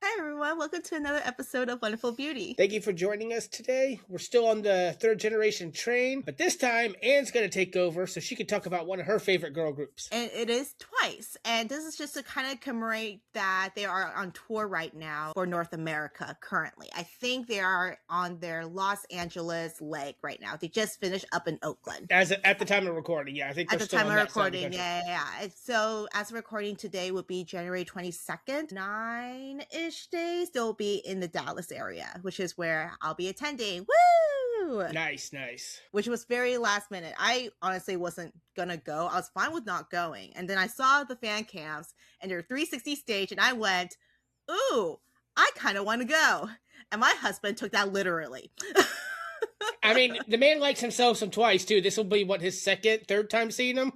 Hi everyone, welcome to another episode of Wonderful Beauty. Thank you for joining us today. We're still on the third generation train, but this time Anne's going to take over so she can talk about one of her favorite girl groups. And it is Twice. And this is just to kind of commemorate that they are on tour right now for North America currently. I think they are on their Los Angeles leg right now. They just finished up in Oakland. At the time of recording, yeah. I think at the time of recording, yeah. So as of recording today would be January 22nd, 9-ish days. They'll be in the Dallas area, which is where I'll be attending. Woo! Nice. Which was very last minute. I honestly wasn't gonna go. I was fine with not going. And then I saw the fan cams and their 360 stage and I went, ooh, I kind of want to go. And my husband took that literally. I mean, the man likes himself some Twice too. This will be his third time seeing him?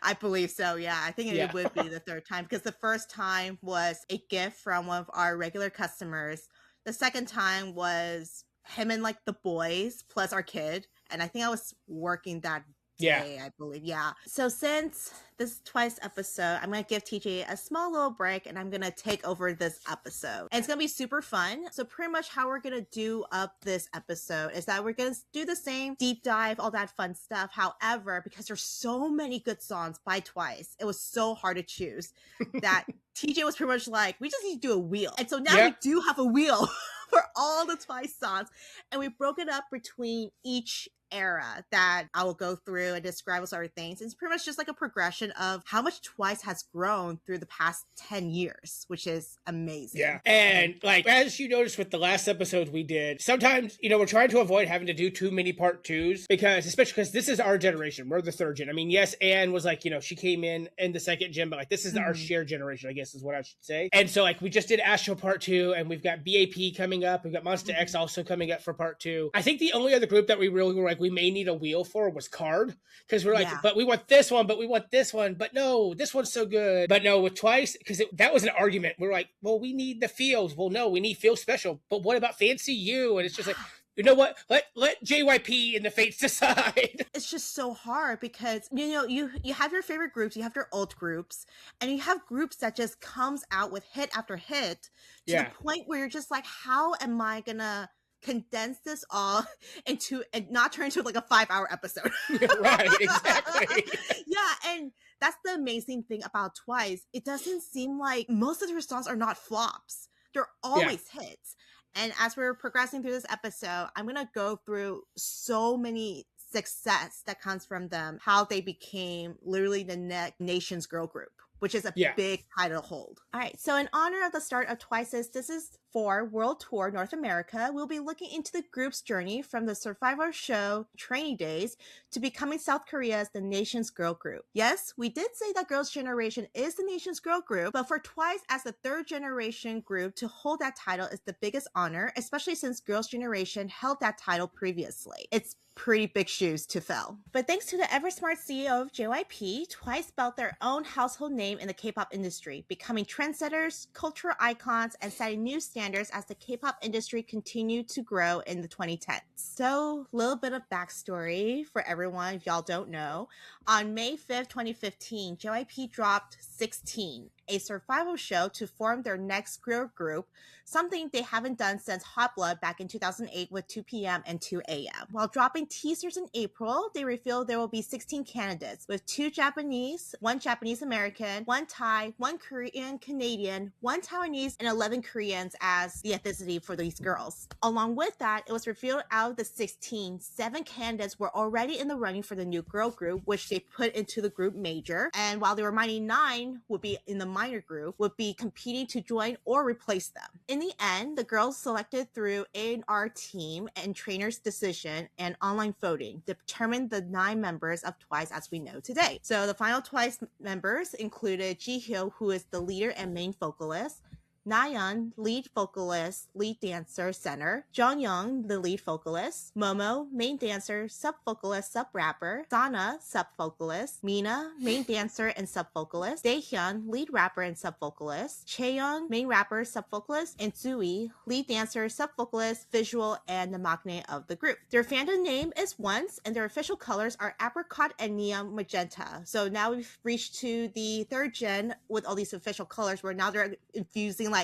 I believe so, yeah. I think it would be the third time because the first time was a gift from one of our regular customers. The second time was him and like the boys plus our kid. And I think I was working that day, I believe. Yeah. So since this Twice episode, I'm going to give TJ a small little break and I'm going to take over this episode. And it's going to be super fun. So pretty much how we're going to do up this episode is that we're going to do the same deep dive, all that fun stuff. However, because there's so many good songs by Twice, it was so hard to choose that TJ was pretty much like, we just need to do a wheel. And so now we do have a wheel for all the Twice songs. And we broke it up between each era that I will go through and describe with other things. It's pretty much just like a progression of how much Twice has grown through the past 10 years, which is amazing. Yeah. And like, as you noticed with the last episode we did, sometimes, we're trying to avoid having to do too many part twos especially because this is our generation. We're the third gen. I mean, yes, Anne was like, she came in the second gen, but like this is our shared generation, I guess is what I should say. And so like we just did Astro part 2 and we've got BAP coming up. We've got Monster X also coming up for part 2. I think the only other group that we really were like, we may need a wheel for was Card, because we're like, but we want this one, but no, this one's so good. But no, with Twice, because that was an argument. We're like, well, we need the feels. Well, no, we need Feel Special, but what about Fancy You? And it's just like, you know what? Let JYP and the Fates decide. It's just so hard because, you have your favorite groups, you have your old groups, and you have groups that just comes out with hit after hit to the point where you're just like, how am I gonna condense this all into and not turn into like a 5-hour episode? Right, exactly. Yeah, and that's the amazing thing about Twice. It doesn't seem like most of their songs are not flops. They're always hits. And as we're progressing through this episode, I'm going to go through so many success that comes from them, how they became literally the nation's girl group, which is a big title hold. All right, so in honor of the start of Twice's This Is For World Tour North America, we'll be looking into the group's journey from the Survivor Show training days to becoming South Korea's the nation's girl group. Yes, we did say that Girls' Generation is the nation's girl group, but for Twice as the third generation group to hold that title is the biggest honor, especially since Girls' Generation held that title previously. It's pretty big shoes to fill. But thanks to the ever-smart CEO of JYP, Twice built their own household name in the K-pop industry, becoming trendsetters, cultural icons, and setting new standards as the K-pop industry continued to grow in the 2010s. So, a little bit of backstory for everyone if y'all don't know. On May 5th, 2015, JYP dropped 16, a survival show to form their next girl group, something they haven't done since Hot Blood back in 2008 with 2 p.m. and 2 a.m. While dropping teasers in April, they revealed there will be 16 candidates, with 2 Japanese, 1 Japanese American, 1 Thai, 1 Korean Canadian, 1 Taiwanese, and 11 Koreans as the ethnicity for these girls. Along with that, it was revealed out of the 16, 7 candidates were already in the running for the new girl group, which they put into the group major, and while the remaining 9 would be in the minor group, would be competing to join or replace them. In the end, the girls selected through A&R team and trainers' decision and online voting determined the 9 members of Twice as we know today. So the final Twice members included Jihyo, who is the leader and main vocalist, Nayeon, lead vocalist, lead dancer, center. Jonghyun, the lead vocalist. Momo, main dancer, sub-vocalist, sub-rapper. Sana, sub-vocalist. Mina, main dancer and sub-vocalist. Daehyun, lead rapper and sub-vocalist. Chaeyoung, main rapper, sub-vocalist. And Zui, lead dancer, sub-vocalist, visual, and the maknae of the group. Their fandom name is Once, and their official colors are apricot and neon magenta. So now we've reached to the third gen with all these official colors, where now they're infusing like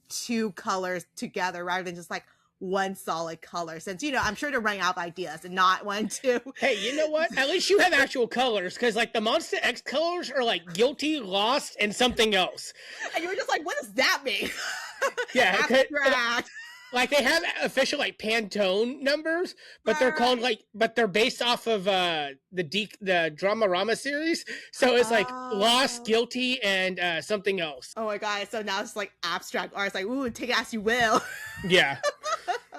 two colors together rather than just like one solid color, since, you know, I'm sure they're running out of ideas and not wanting to. Hey, you know what? At least you have actual colors, because like the Monster X colors are like guilty, lost, and something else. And you were just like, what does that mean? Yeah, abstract. Like they have official like Pantone numbers, but they're called like, but they're based off of the Dramarama series. So it's like lost, guilty, and something else. Oh my god! So now it's like abstract art. It's like, ooh, take it as you will. Yeah.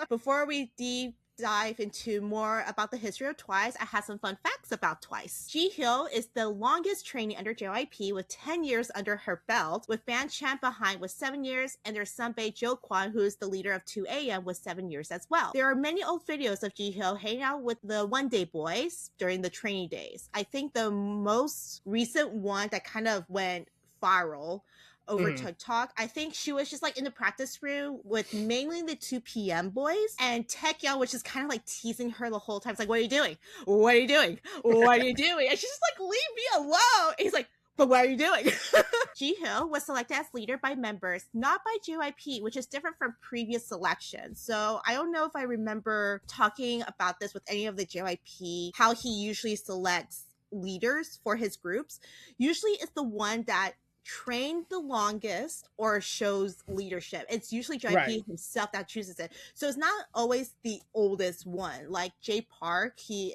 Before we deep dive into more about the history of Twice, I have some fun facts about Twice. Jihyo is the longest trainee under JYP with 10 years under her belt, with Ban Chan behind with 7 years, and their sunbae Jo Kwon, who is the leader of 2AM, with 7 years as well. There are many old videos of Jihyo hanging out with the One Day Boys during the trainee days. I think the most recent one that kind of went viral over TikTok, I think she was just like in the practice room with mainly the 2PM boys, and Taecyeon was just kind of like teasing her the whole time. It's like, what are you doing? What are you doing? What are you doing? And she's just like, leave me alone. And he's like, but what are you doing? Jihyo was selected as leader by members, not by JYP, which is different from previous selections. So I don't know if I remember talking about this with any of the JYP, how he usually selects leaders for his groups. Usually it's the one that trained the longest or shows leadership. It's usually JYP himself that chooses it. So it's not always the oldest one. Like Jay Park, he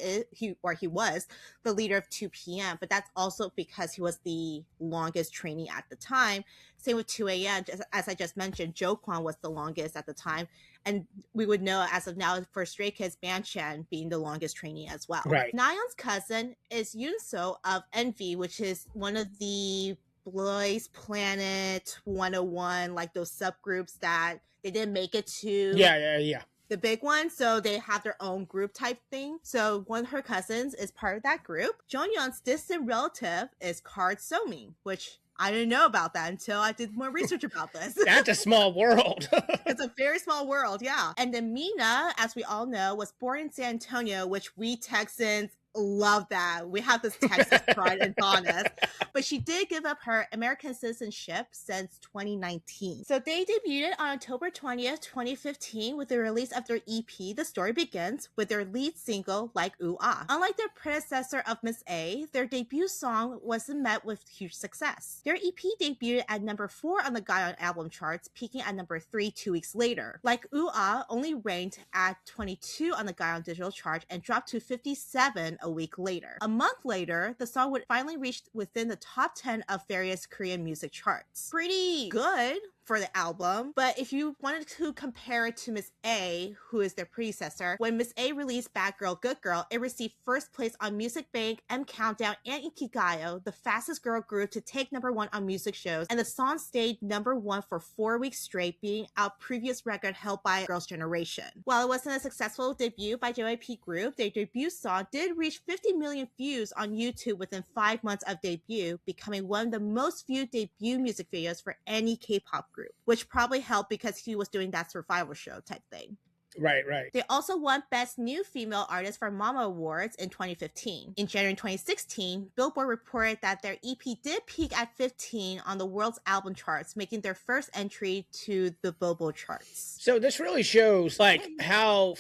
was the leader of 2PM, but that's also because he was the longest trainee at the time. Same with 2AM, as I just mentioned, Jo Kwon was the longest at the time. And we would know as of now for Stray Kids, Ban Chan being the longest trainee as well. Right. Nayeon's cousin is Yoonso of Envy, which is one of the Boys Planet 101, like those subgroups that they didn't make it to the big one, so they have their own group type thing. So one of her cousins is part of that group. Jonghyun's distant relative is Card Somi, which I didn't know about that until I did more research about this. That's a small world. It's a very small world, yeah. And then Mina, as we all know, was born in San Antonio, which we Texans love that. We have this Texas pride and fondness. But she did give up her American citizenship since 2019. So they debuted on October 20th, 2015 with the release of their EP, The Story Begins, with their lead single, Like Ooh Ah. Unlike their predecessor of Miss A, their debut song wasn't met with huge success. Their EP debuted at number 4 on the Gaon album charts, peaking at number 3 2 weeks later. Like Ooh Ah only ranked at 22 on the Gaon digital chart and dropped to 57 a week later. A month later, the song would finally reach within the top 10 of various Korean music charts. Pretty good for the album, but if you wanted to compare it to Miss A, who is their predecessor, when Miss A released Bad Girl, Good Girl, it received first place on Music Bank, M Countdown, and Ikigayo, the fastest girl group to take number 1 on music shows, and the song stayed number 1 for 4 weeks straight, beating out previous record held by Girls' Generation. While it wasn't a successful debut by JYP Group, their debut song did reach 50 million views on YouTube within 5 months of debut, becoming one of the most viewed debut music videos for any K-pop group, which probably helped because he was doing that survival show type thing. Right. They also won Best New Female Artist for Mama Awards in 2015. In January 2016, Billboard reported that their EP did peak at 15 on the world's album charts, making their first entry to the Billboard charts. So this really shows like how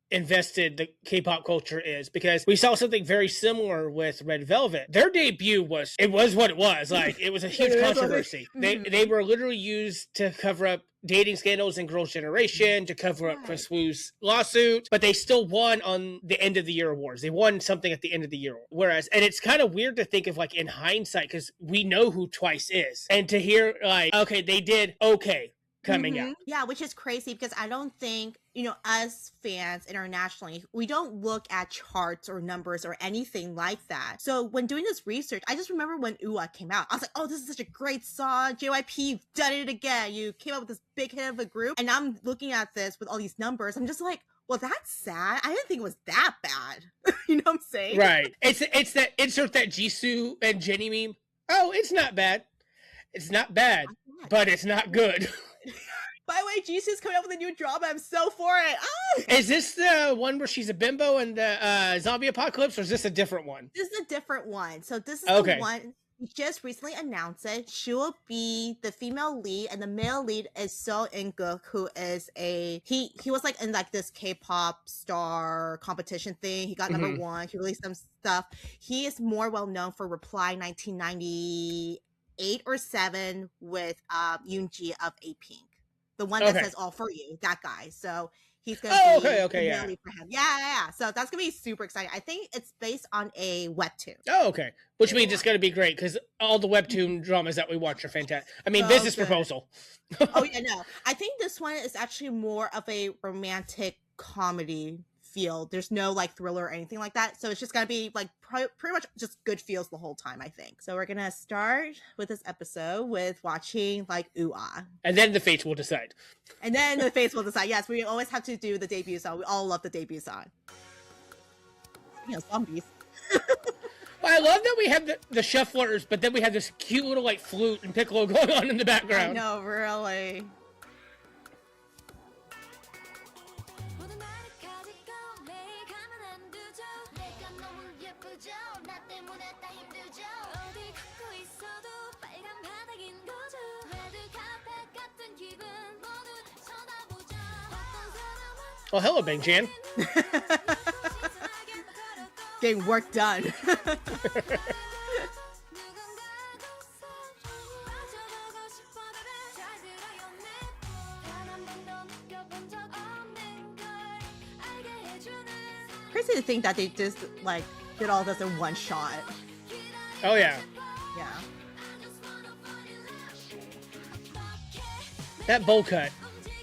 invested the K-pop culture is, because we saw something very similar with Red Velvet. Their debut was what it was. Like, it was a huge controversy. They were literally used to cover up dating scandals in Girls' Generation, to cover up Chris Wu's lawsuit, but they still won on the end of the year awards. They won something at the end of the year. Whereas, and it's kind of weird to think of like in hindsight, because we know who Twice is, and to hear like, okay, they did okay coming out. Yeah, which is crazy because I don't think us fans internationally, we don't look at charts or numbers or anything like that. So when doing this research, I just remember when UA came out, I was like, oh, this is such a great song. JYP, you've done it again. You came up with this big hit of a group. And I'm looking at this with all these numbers. I'm just like, well, that's sad. I didn't think it was that bad. You know what I'm saying? Right. It's that insert that Jisoo and Jenny meme. Oh, it's not bad. It's not bad, but it's not good. By the way, Jisoo's coming up with a new drama. I'm so for it. Ah! Is this the one where she's a bimbo in the zombie apocalypse, or is this a different one? This is a different one. So this is the one we just recently announced it. She will be the female lead, and the male lead is So In-guk, who is he was like in like this K-pop star competition thing. He got number one. He released some stuff. He is more well known for Reply 1998 or 7 with Yoonji of A-Pink. The one that says all for you, that guy. So he's going to be yeah. for him. Yeah. So that's going to be super exciting. I think it's based on a webtoon. Oh, okay. Which means it's going to be great because all the webtoon dramas that we watch are fantastic. I mean, Business Proposal. Oh, yeah, no. I think this one is actually more of a romantic comedy feel. There's no like thriller or anything like that. So it's just going to be like pretty much just good feels the whole time, I think. So we're going to start with this episode with watching like ooh-ah. And then the fates will decide. And then the fates will decide. Yes, we always have to do the debut song. We all love the debut song. Zombies. Well, I love that we have the shufflers, but then we have this cute little like flute and piccolo going on in the background. I know, really. Oh, hello, Bang Chan. Getting work done. Crazy to think that they just like did all this in one shot. Oh yeah. Yeah. That bowl cut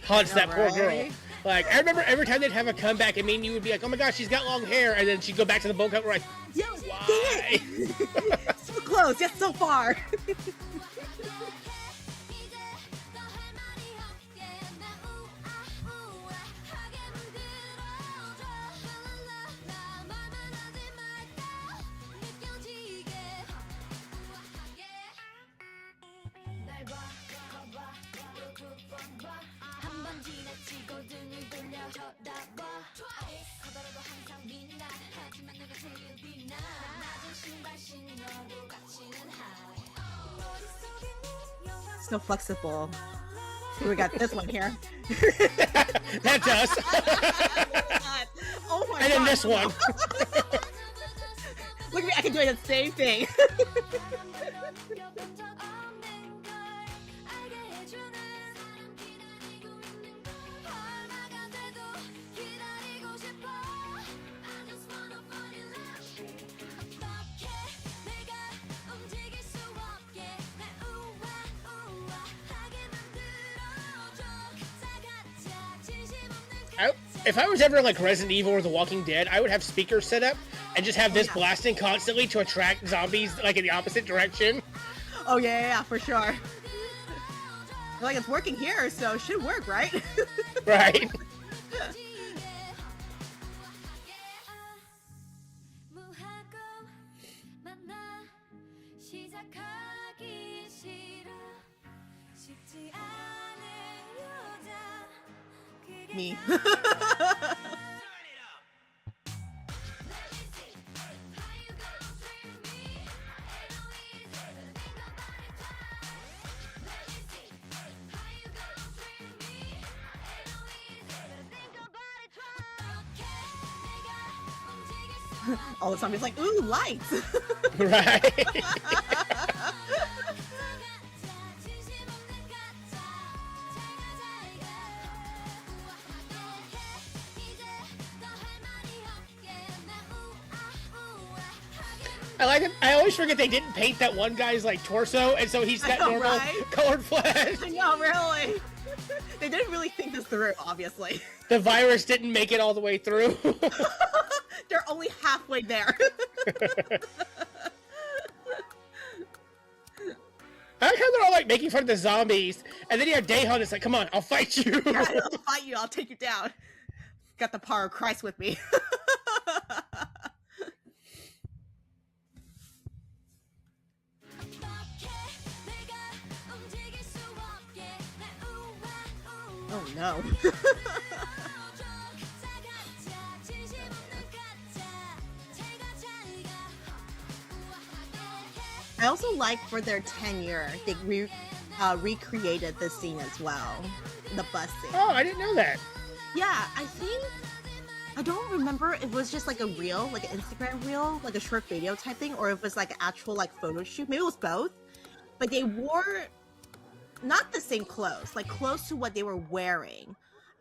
haunts that poor girl. Like, I remember every time they'd have a comeback, and me and you would be like, oh my gosh, she's got long hair. And then she'd go back to the bowl cut. We're like, yeah, why? So close, yet so far. So flexible. So we got this one here. That's us. Oh my god. And then this one. Look at me, I can do the same thing. If I was ever like Resident Evil or The Walking Dead, I would have speakers set up and just have this blasting constantly to attract zombies like in the opposite direction. Oh yeah, for sure. Like it's working here, so it should work, right? Right. Me. All the time, it's like, ooh, lights. Right. I like it. I always forget they didn't paint that one guy's like torso, and so he's got normal colored flesh. I know, really. They didn't really think this through, obviously. The virus didn't make it all the way through. They're only halfway there. I like how they're all like making fun of the zombies, and then you have Daehan. It's like, come on, I'll fight you. I'll fight you. I'll take you down. Got the power of Christ with me. Oh no. I also like for their tenure, they recreated this scene as well. The bus scene. Oh, I didn't know that. Yeah, I don't remember if it was just like a reel, like an Instagram reel, like a short video type thing, or if it was like an actual like photo shoot. Maybe it was both. But they wore not the same clothes, like close to what they were wearing.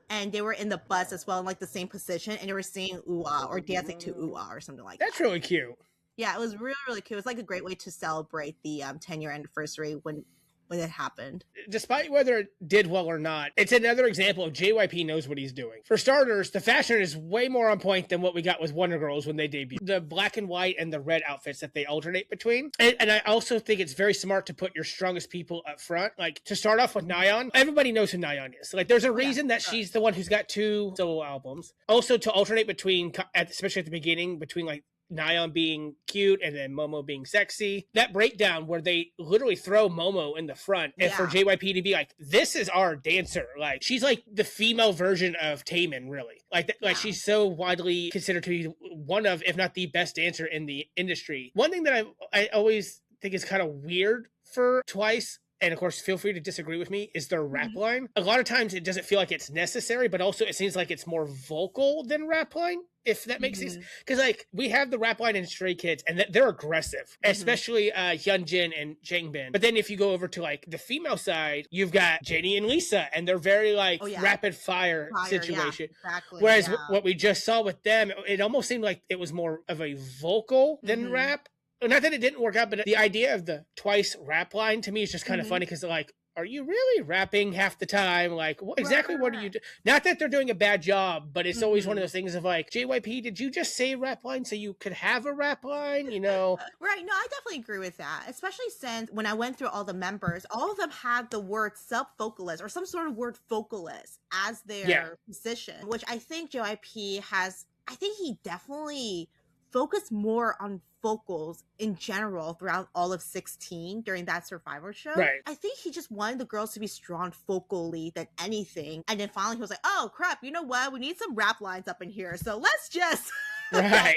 And they were in the bus as well, in like the same position, and they were singing ooh-ah or dancing to ooh-ah or something like that. That's really cute. Yeah, it was really, really cute. It was like a great way to celebrate the 10-year anniversary when it happened. Despite whether it did well or not, it's another example of JYP knows what he's doing. For starters, the fashion is way more on point than what we got with WonderGirls when they debuted. The black and white and the red outfits that they alternate between. And I also think it's very smart to put your strongest people up front. Like, to start off with Nayeon, everybody knows who Nayeon is. Like, there's a reason that she's the one who's got 2 solo albums. Also, to alternate between, especially at the beginning, between like Nayeon being cute and then Momo being sexy. That breakdown where they literally throw Momo in the front and for JYP to be like, this is our dancer. Like, she's like the female version of Taemin, really. Like she's so widely considered to be one of, if not the best dancer in the industry. One thing that I always think is kind of weird for Twice, and of course, feel free to disagree with me, is their rap line. A lot of times it doesn't feel like it's necessary, but also it seems like it's more vocal than rap line, if that makes sense. Because like, we have the rap line in Stray Kids, and they're aggressive, especially Hyunjin and Jangbin. But then if you go over to like the female side, you've got Jennie and Lisa, and they're very like rapid fire situation. Yeah, exactly, whereas what we just saw with them, it almost seemed like it was more of a vocal than rap. Not that it didn't work out, but the idea of the Twice rap line to me is just kind of funny, because like, are you really rapping half the time? Like, what are you doing? Not that they're doing a bad job, but it's always one of those things of like, JYP, did you just say rap line so you could have a rap line? You know? Right. No, I definitely agree with that. Especially since when I went through all the members, all of them had the word sub-vocalist or some sort of word vocalist as their position, which I think JYP has, I think he definitely focused more on vocals in general throughout all of 16 during that Survivor show. Right. I think he just wanted the girls to be strong vocally than anything. And then finally he was like, oh crap, you know what? We need some rap lines up in here. So let's just grab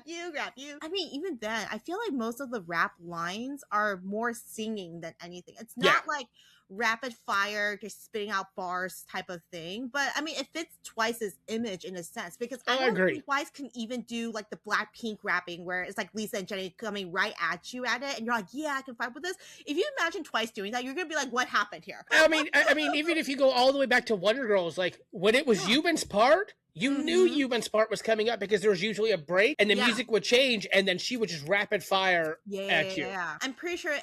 you. I mean, even then, I feel like most of the rap lines are more singing than anything. It's not like rapid fire, just spitting out bars type of thing. But I mean, it fits Twice's image in a sense, because I don't think Twice can even do like the Blackpink rapping where it's like Lisa and Jennie coming right at you at it, and you're like, yeah, I can fight with this. If you imagine Twice doing that, you're gonna be like, what happened here? I mean, even if you go all the way back to WonderGirls, like when it was Yubin's part, you knew Yubin's part was coming up because there was usually a break and the music would change and then she would just rapid fire at you. Yeah, I'm pretty sure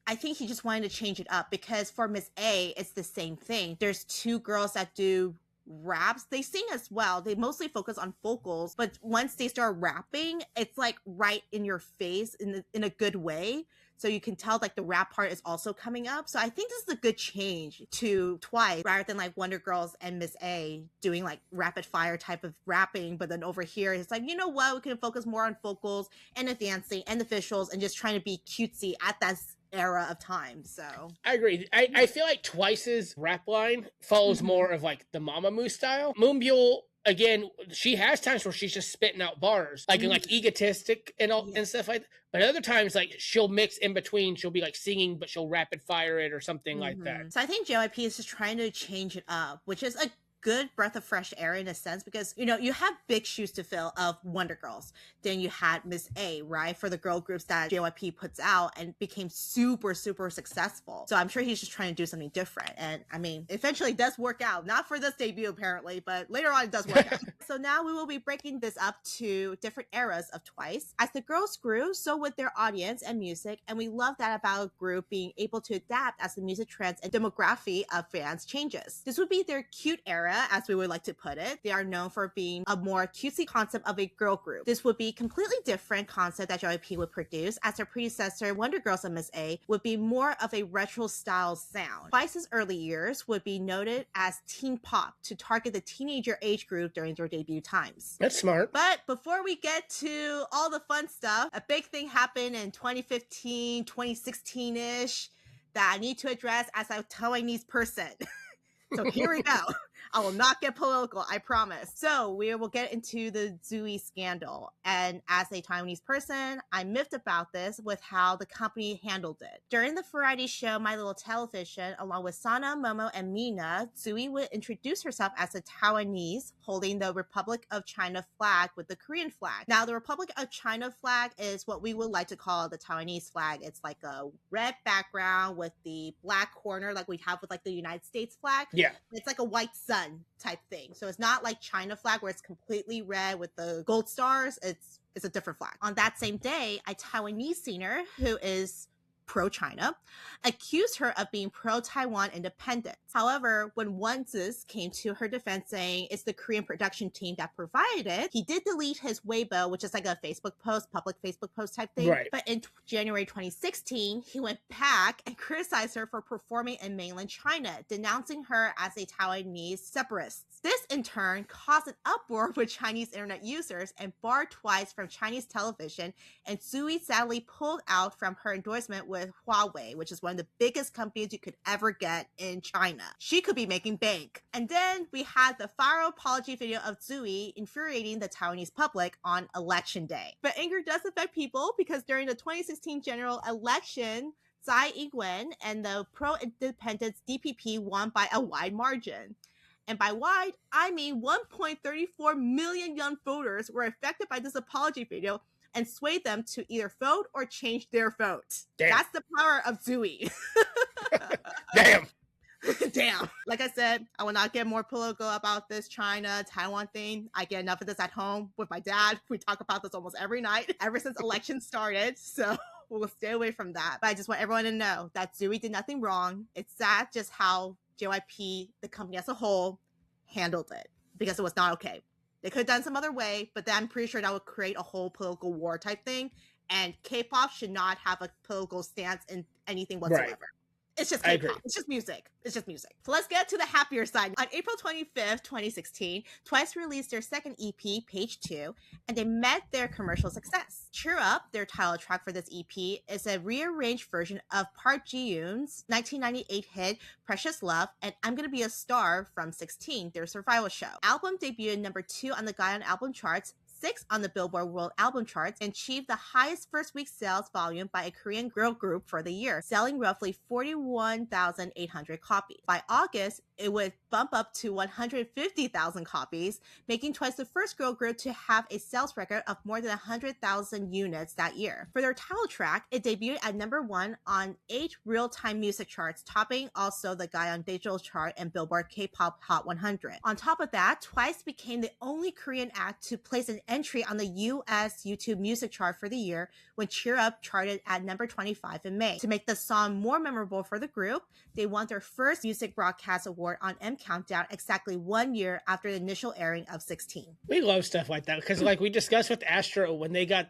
I think he just wanted to change it up, because for Miss A, it's the same thing. There's 2 girls that do raps. They sing as well. They mostly focus on vocals, but once they start rapping, it's like right in your face in a good way. So you can tell like the rap part is also coming up. So I think this is a good change to Twice, rather than like WonderGirls and Miss A doing like rapid fire type of rapping. But then over here, it's like, you know what? We can focus more on vocals and the dancing and the visuals and just trying to be cutesy at that era of time. So I agree. I feel like Twice's rap line follows more of like the Mamamoo style. Moonbyul, again, she has times where she's just spitting out bars, like and like egotistic and all and stuff like that. But other times, like she'll mix in between. She'll be like singing, but she'll rapid fire it or something like that. So I think JYP is just trying to change it up, which is a good breath of fresh air in a sense because, you know, you have big shoes to fill of WonderGirls. Then you had Miss A, right? For the girl groups that JYP puts out and became super, super successful. So I'm sure he's just trying to do something different. And I mean, eventually it does work out. Not for this debut, apparently, but later on it does work out. So now we will be breaking this up to different eras of Twice. As the girls grew, so would their audience and music. And we love that about a group being able to adapt as the music trends and demography of fans changes. This would be their cute era, as we would like to put it. They are known for being a more cutesy concept of a girl group. This would be a completely different concept that JYP would produce, as their predecessor, WonderGirls and Miss A, would be more of a retro style sound. Twice's early years would be noted as teen pop to target the teenager age group during their debut times. That's smart. But before we get to all the fun stuff, a big thing happened in 2015, 2016-ish that I need to address as a Taiwanese person. So here we go. I will not get political, I promise. So we will get into the B2uty scandal. And as a Taiwanese person, I'm miffed about this with how the company handled it. During the variety show My Little Television, along with Sana, Momo, and Mina, B2uty would introduce herself as a Taiwanese holding the Republic of China flag with the Korean flag. Now, the Republic of China flag is what we would like to call the Taiwanese flag. It's like a red background with the black corner like we have with like the United States flag. Yeah. It's like a white sun type thing. So it's not like China flag where it's completely red with the gold stars. It's a different flag. On that same day, a Taiwanese singer who is pro-China accused her of being pro-Taiwan independence. However, when Onces came to her defense saying it's the Korean production team that provided it, he did delete his Weibo, which is like a Facebook post, public Facebook post type thing. Right. But in January 2016, he went back and criticized her for performing in mainland China, denouncing her as a Taiwanese separatist. This in turn caused an uproar with Chinese internet users and barred Twice from Chinese television, and B2uty sadly pulled out from her endorsement with Huawei, which is one of the biggest companies you could ever get in China. She could be making bank. And then we had the viral apology video of B2uty infuriating the Taiwanese public on election day. But anger does affect people because during the 2016 general election, Tsai Ing-wen and the pro-independence DPP won by a wide margin. And by wide, I mean 1.34 million young voters were affected by this apology video and swayed them to either vote or change their vote. Damn. That's the power of B2uty. Damn. Damn. Like I said, I will not get more political about this China, Taiwan thing. I get enough of this at home with my dad. We talk about this almost every night, ever since elections started. So we'll stay away from that. But I just want everyone to know that B2uty did nothing wrong. It's sad just how JYP, the company as a whole, handled it, because it was not okay. They could have done some other way, but then I'm pretty sure that would create a whole political war type thing. And K-pop should not have a political stance in anything whatsoever. Right. It's just K-pop. It's just music. It's just music. So let's get to the happier side. On April 25th, 2016, Twice released their second EP, Page 2, and they met their commercial success. Cheer Up, their title track for this EP, is a rearranged version of Park Ji-yoon's 1998 hit, Precious Love, and I'm Gonna Be a Star from 16, their survival show. Album debuted number 2 on the Gaon album charts, 6 on the Billboard World Album Charts, and achieved the highest first week sales volume by a Korean girl group for the year, selling roughly 41,800 copies. By August, it would bump up to 150,000 copies, making Twice the first girl group to have a sales record of more than 100,000 units that year. For their title track, it debuted at number 1 on 8 real-time music charts, topping also the Gaon Digital Chart and Billboard K-Pop Hot 100. On top of that, Twice became the only Korean act to place an entry on the US YouTube music chart for the year when Cheer Up charted at number 25 in May. To make the song more memorable for the group, they won their first music broadcast award on M Countdown exactly 1 year after the initial airing of 16. We love stuff like that because, like we discussed with Astro when they got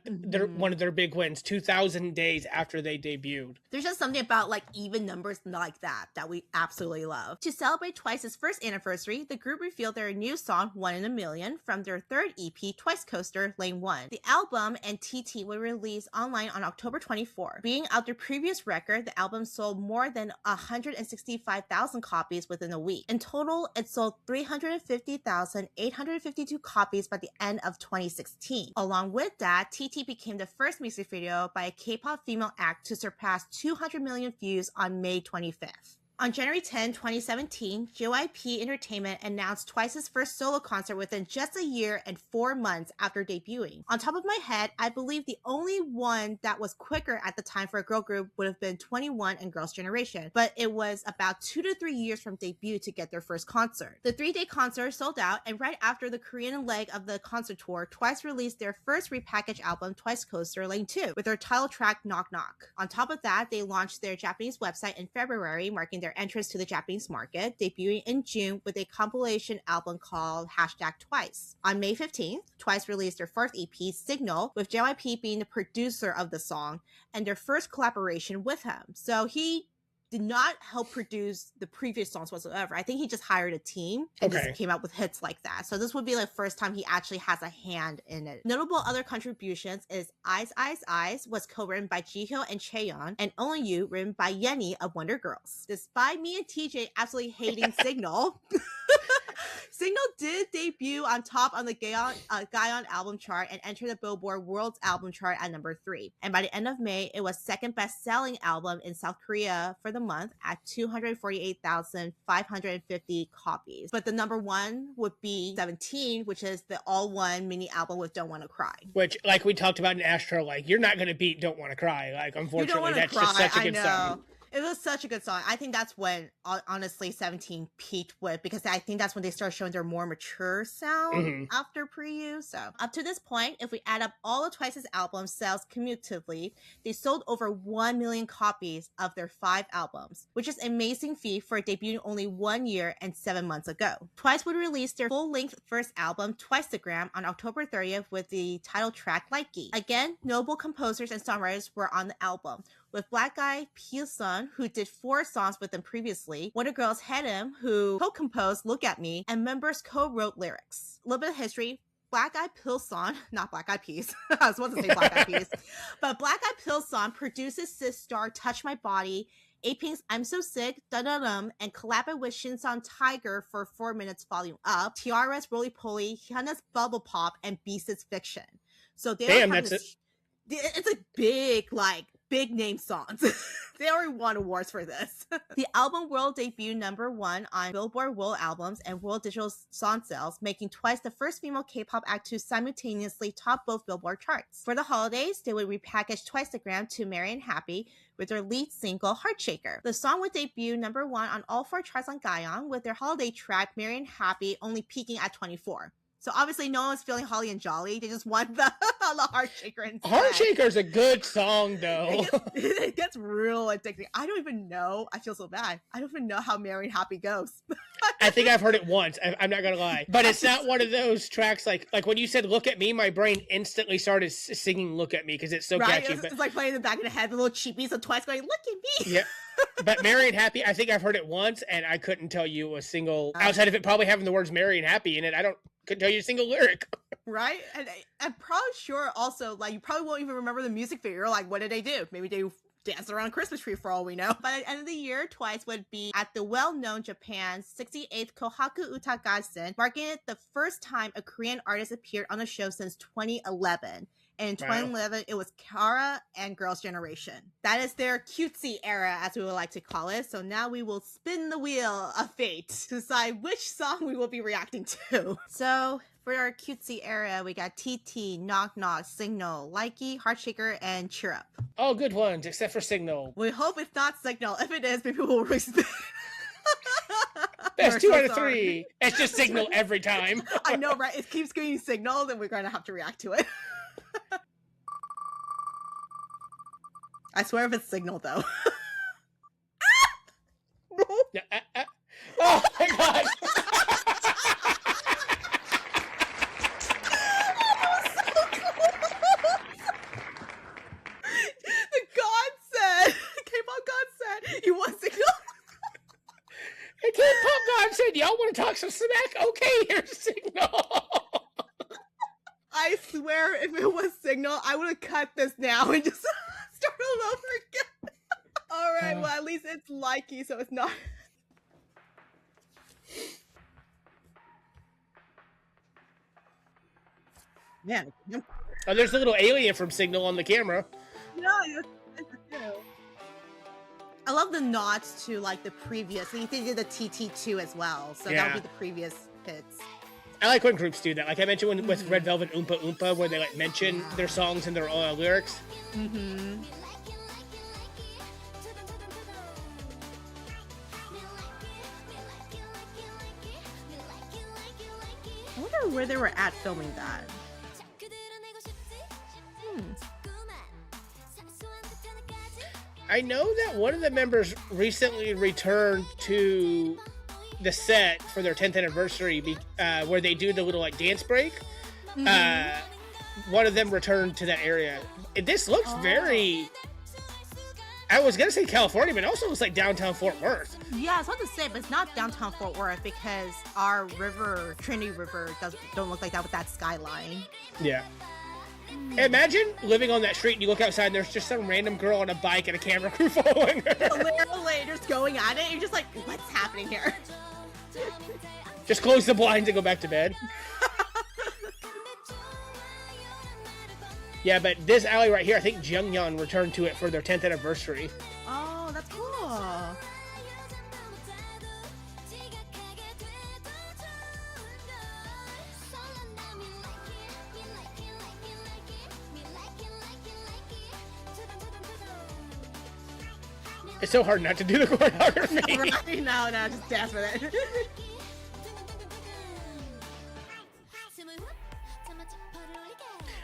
one of their big wins, 2,000 days after they debuted. There's just something about like even numbers like that we absolutely love. To celebrate Twice's first anniversary, the group revealed their new song, One in a Million, from their third EP, Twice Coaster, Lane 1. The album and TT were released online on October 24. Being out their previous record, the album sold more than 165,000 copies within a week. In total, it sold 350,852 copies by the end of 2016. Along with that, TT became the first music video by a K-pop female act to surpass 200 million views on May 25th. On January 10, 2017, JYP Entertainment announced Twice's first solo concert within just a year and 4 months after debuting. On top of my head, I believe the only one that was quicker at the time for a girl group would have been 21 and Girls' Generation, but it was about 2 to 3 years from debut to get their first concert. The 3-day concert sold out, and right after the Korean leg of the concert tour, Twice released their first repackaged album, Twice Coaster Lane 2, with their title track Knock Knock. On top of that, they launched their Japanese website in February, marking their entrance to the Japanese market, debuting in June with a compilation album called #Twice. On May 15th, Twice released their fourth EP, Signal, with JYP being the producer of the song and their first collaboration with him. So he did not help produce the previous songs whatsoever. I think he just hired a team and just came out with hits like that. So this would be the first time he actually has a hand in it. Notable other contributions is Eyes, Eyes, Eyes was co-written by Jihyo and Chaeyeon, and Only You written by Yenny of WonderGirls. Despite me and TJ absolutely hating Signal, Signal did debut on top on the Gaon album chart and entered the Billboard World's Album chart at number 3. And by the end of May, it was second best-selling album in South Korea for the month at 248,550 copies. But the number 1 would be 17, which is the all-one mini album with Don't Wanna Cry. Which, like we talked about in Astro, like, you're not going to beat Don't Wanna Cry. Like, unfortunately, that's just such a good song. It was such a good song. I think that's when, honestly, 17 peaked with, because I think that's when they started showing their more mature sound after Preview. So up to this point, if we add up all of Twice's album sales cumulatively, they sold over 1 million copies of their 5 albums, which is an amazing feat for debuting only 1 year and 7 months ago. Twice would release their full-length first album, Twiceagram, on October 30th with the title track Likey. Again, notable composers and songwriters were on the album, with Black Guy Pil-sun, who did 4 songs with them previously, WonderGirls Haerim, who co-composed Look at Me, and members co-wrote lyrics. A little bit of history. Black Guy Pil-sun, not Black Eyed Peas, I was supposed to say Black Eyed Peas, but Black Guy Pil-sun produces Sis Star Touch My Body, A-Pink's I'm So Sick, Da-Da-Dum, and collabed with Shinsan Tiger for 4 Minutes Volume Up, Tiara's Roly Poly, Hyunna's Bubble Pop, and Beast's Fiction. So it's a big name songs. They already won awards for this. The album will debut number 1 on Billboard World Albums and World Digital Song Sales, making Twice the first female K-pop act to simultaneously top both Billboard charts. For the holidays, they would repackage Twiceagram to Merry and Happy with their lead single, Heartshaker. The song would debut number 1 on all 4 charts on Gaon, with their holiday track, Merry and Happy, only peaking at 24. So obviously no one was feeling holly and jolly. They just want the Heartshaker instead. Heartshaker's a good song, though. It gets real addicting. I don't even know. I feel so bad. I don't even know how Merry and Happy goes. I think I've heard it once. I'm not gonna lie, but it's not one of those tracks like when you said "Look at Me," my brain instantly started singing "Look at Me" because it's so catchy. It's like playing in the back of the head, the little cheapies of Twice going, "Look at me." Yeah. But Merry and Happy, I think I've heard it once, and I couldn't tell you a single outside of it probably having the words "Merry and Happy" in it. Couldn't tell you a single lyric. Right? And I'm probably sure also, like, you probably won't even remember the music video. Like, what did they do? Maybe they danced around a Christmas tree for all we know. By the end of the year, Twice would be at the well-known Japan's 68th Kohaku Uta Gassen, marking it the first time a Korean artist appeared on the show since 2011. And in 2011, it was Kara and Girls' Generation. That is their cutesy era, as we would like to call it. So now we will spin the wheel of fate to decide which song we will be reacting to. So for our cutesy era, we got TT, Knock Knock, Signal, Likey, Heartshaker, and Cheer Up. All good ones, except for Signal. We hope it's not Signal. If it is, maybe we'll respect. That's 2 out of 3. It's just Signal every time. I know, right? It keeps getting Signal, then we're going to have to react to it. I swear if it's Signal, though. Oh my god! The God said, K-pop God said, you want Signal? The K-pop God said, y'all want to talk some smack? Okay, here's Signal. I swear if it was Signal, I would have cut this now and just start all over again. Alright, well at least it's Likey, so it's not... Man. Oh, there's a little alien from Signal on the camera. No, it's too. I love the nods to like the previous. They did the TT2 as well, so that would be the previous hits. I like when groups do that. Like I mentioned with Red Velvet Oompa Oompa, where they like mention their songs and their lyrics. Mm-hmm. I wonder where they were at filming that. I know that one of the members recently returned to the set for their 10th anniversary, where they do the little like dance break. One of them returned to that area. This looks very, I was gonna say California, but it also looks like downtown Fort Worth. Yeah, I was about to say, but it's not downtown Fort Worth because our river, Trinity River, don't look like that with that skyline. Yeah. Imagine living on that street and you look outside and there's just some random girl on a bike and a camera crew following her. Literally, just going at it. You're just like, what's happening here? Just close the blinds and go back to bed. Yeah, but this alley right here, I think Jungyeon returned to it for their 10th anniversary. Oh, that's cool. It's so hard not to do the choreography. Right? No, just dance with it.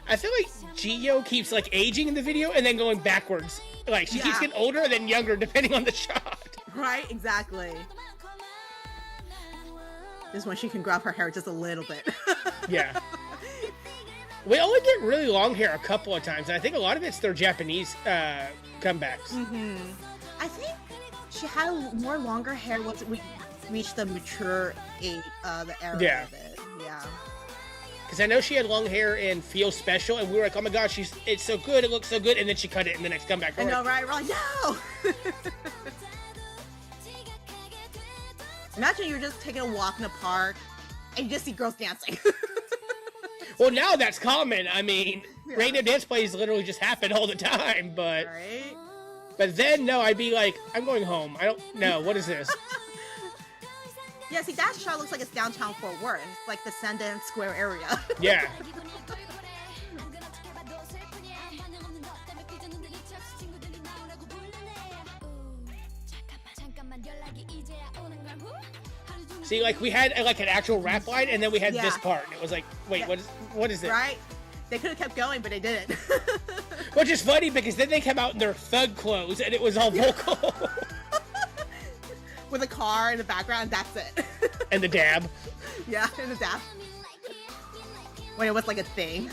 I feel like Jihyo keeps like aging in the video and then going backwards. Like she keeps getting older and then younger depending on the shot. Right, exactly. This one she can grab her hair just a little bit. Yeah. We only get really long hair a couple of times, and I think a lot of it's their Japanese comebacks. Mm-hmm. I think she had more longer hair once we reached the mature age, the era of it. Yeah. Because I know she had long hair in Feel Special, and we were like, oh my gosh, it's so good, it looks so good, and then she cut it in the next comeback. I know, right? We're like, no! Imagine you're just taking a walk in the park, and you just see girls dancing. Well, now that's common. I mean, random dance plays literally just happen all the time, but... Right? But then, no, I'd be like, I'm going home. I don't know. What is this? Yeah, see, that shot looks like it's downtown Fort Worth. It's like the Sundance Square area. Yeah. See, like, we had like an actual rap line, and then we had this part. And it was like, wait, what is it? Right? They could have kept going, but they didn't. Which is funny, because then they come out in their thug clothes, and it was all vocal. With a car in the background, that's it. And the dab. Yeah, and the dab. When it was like a thing.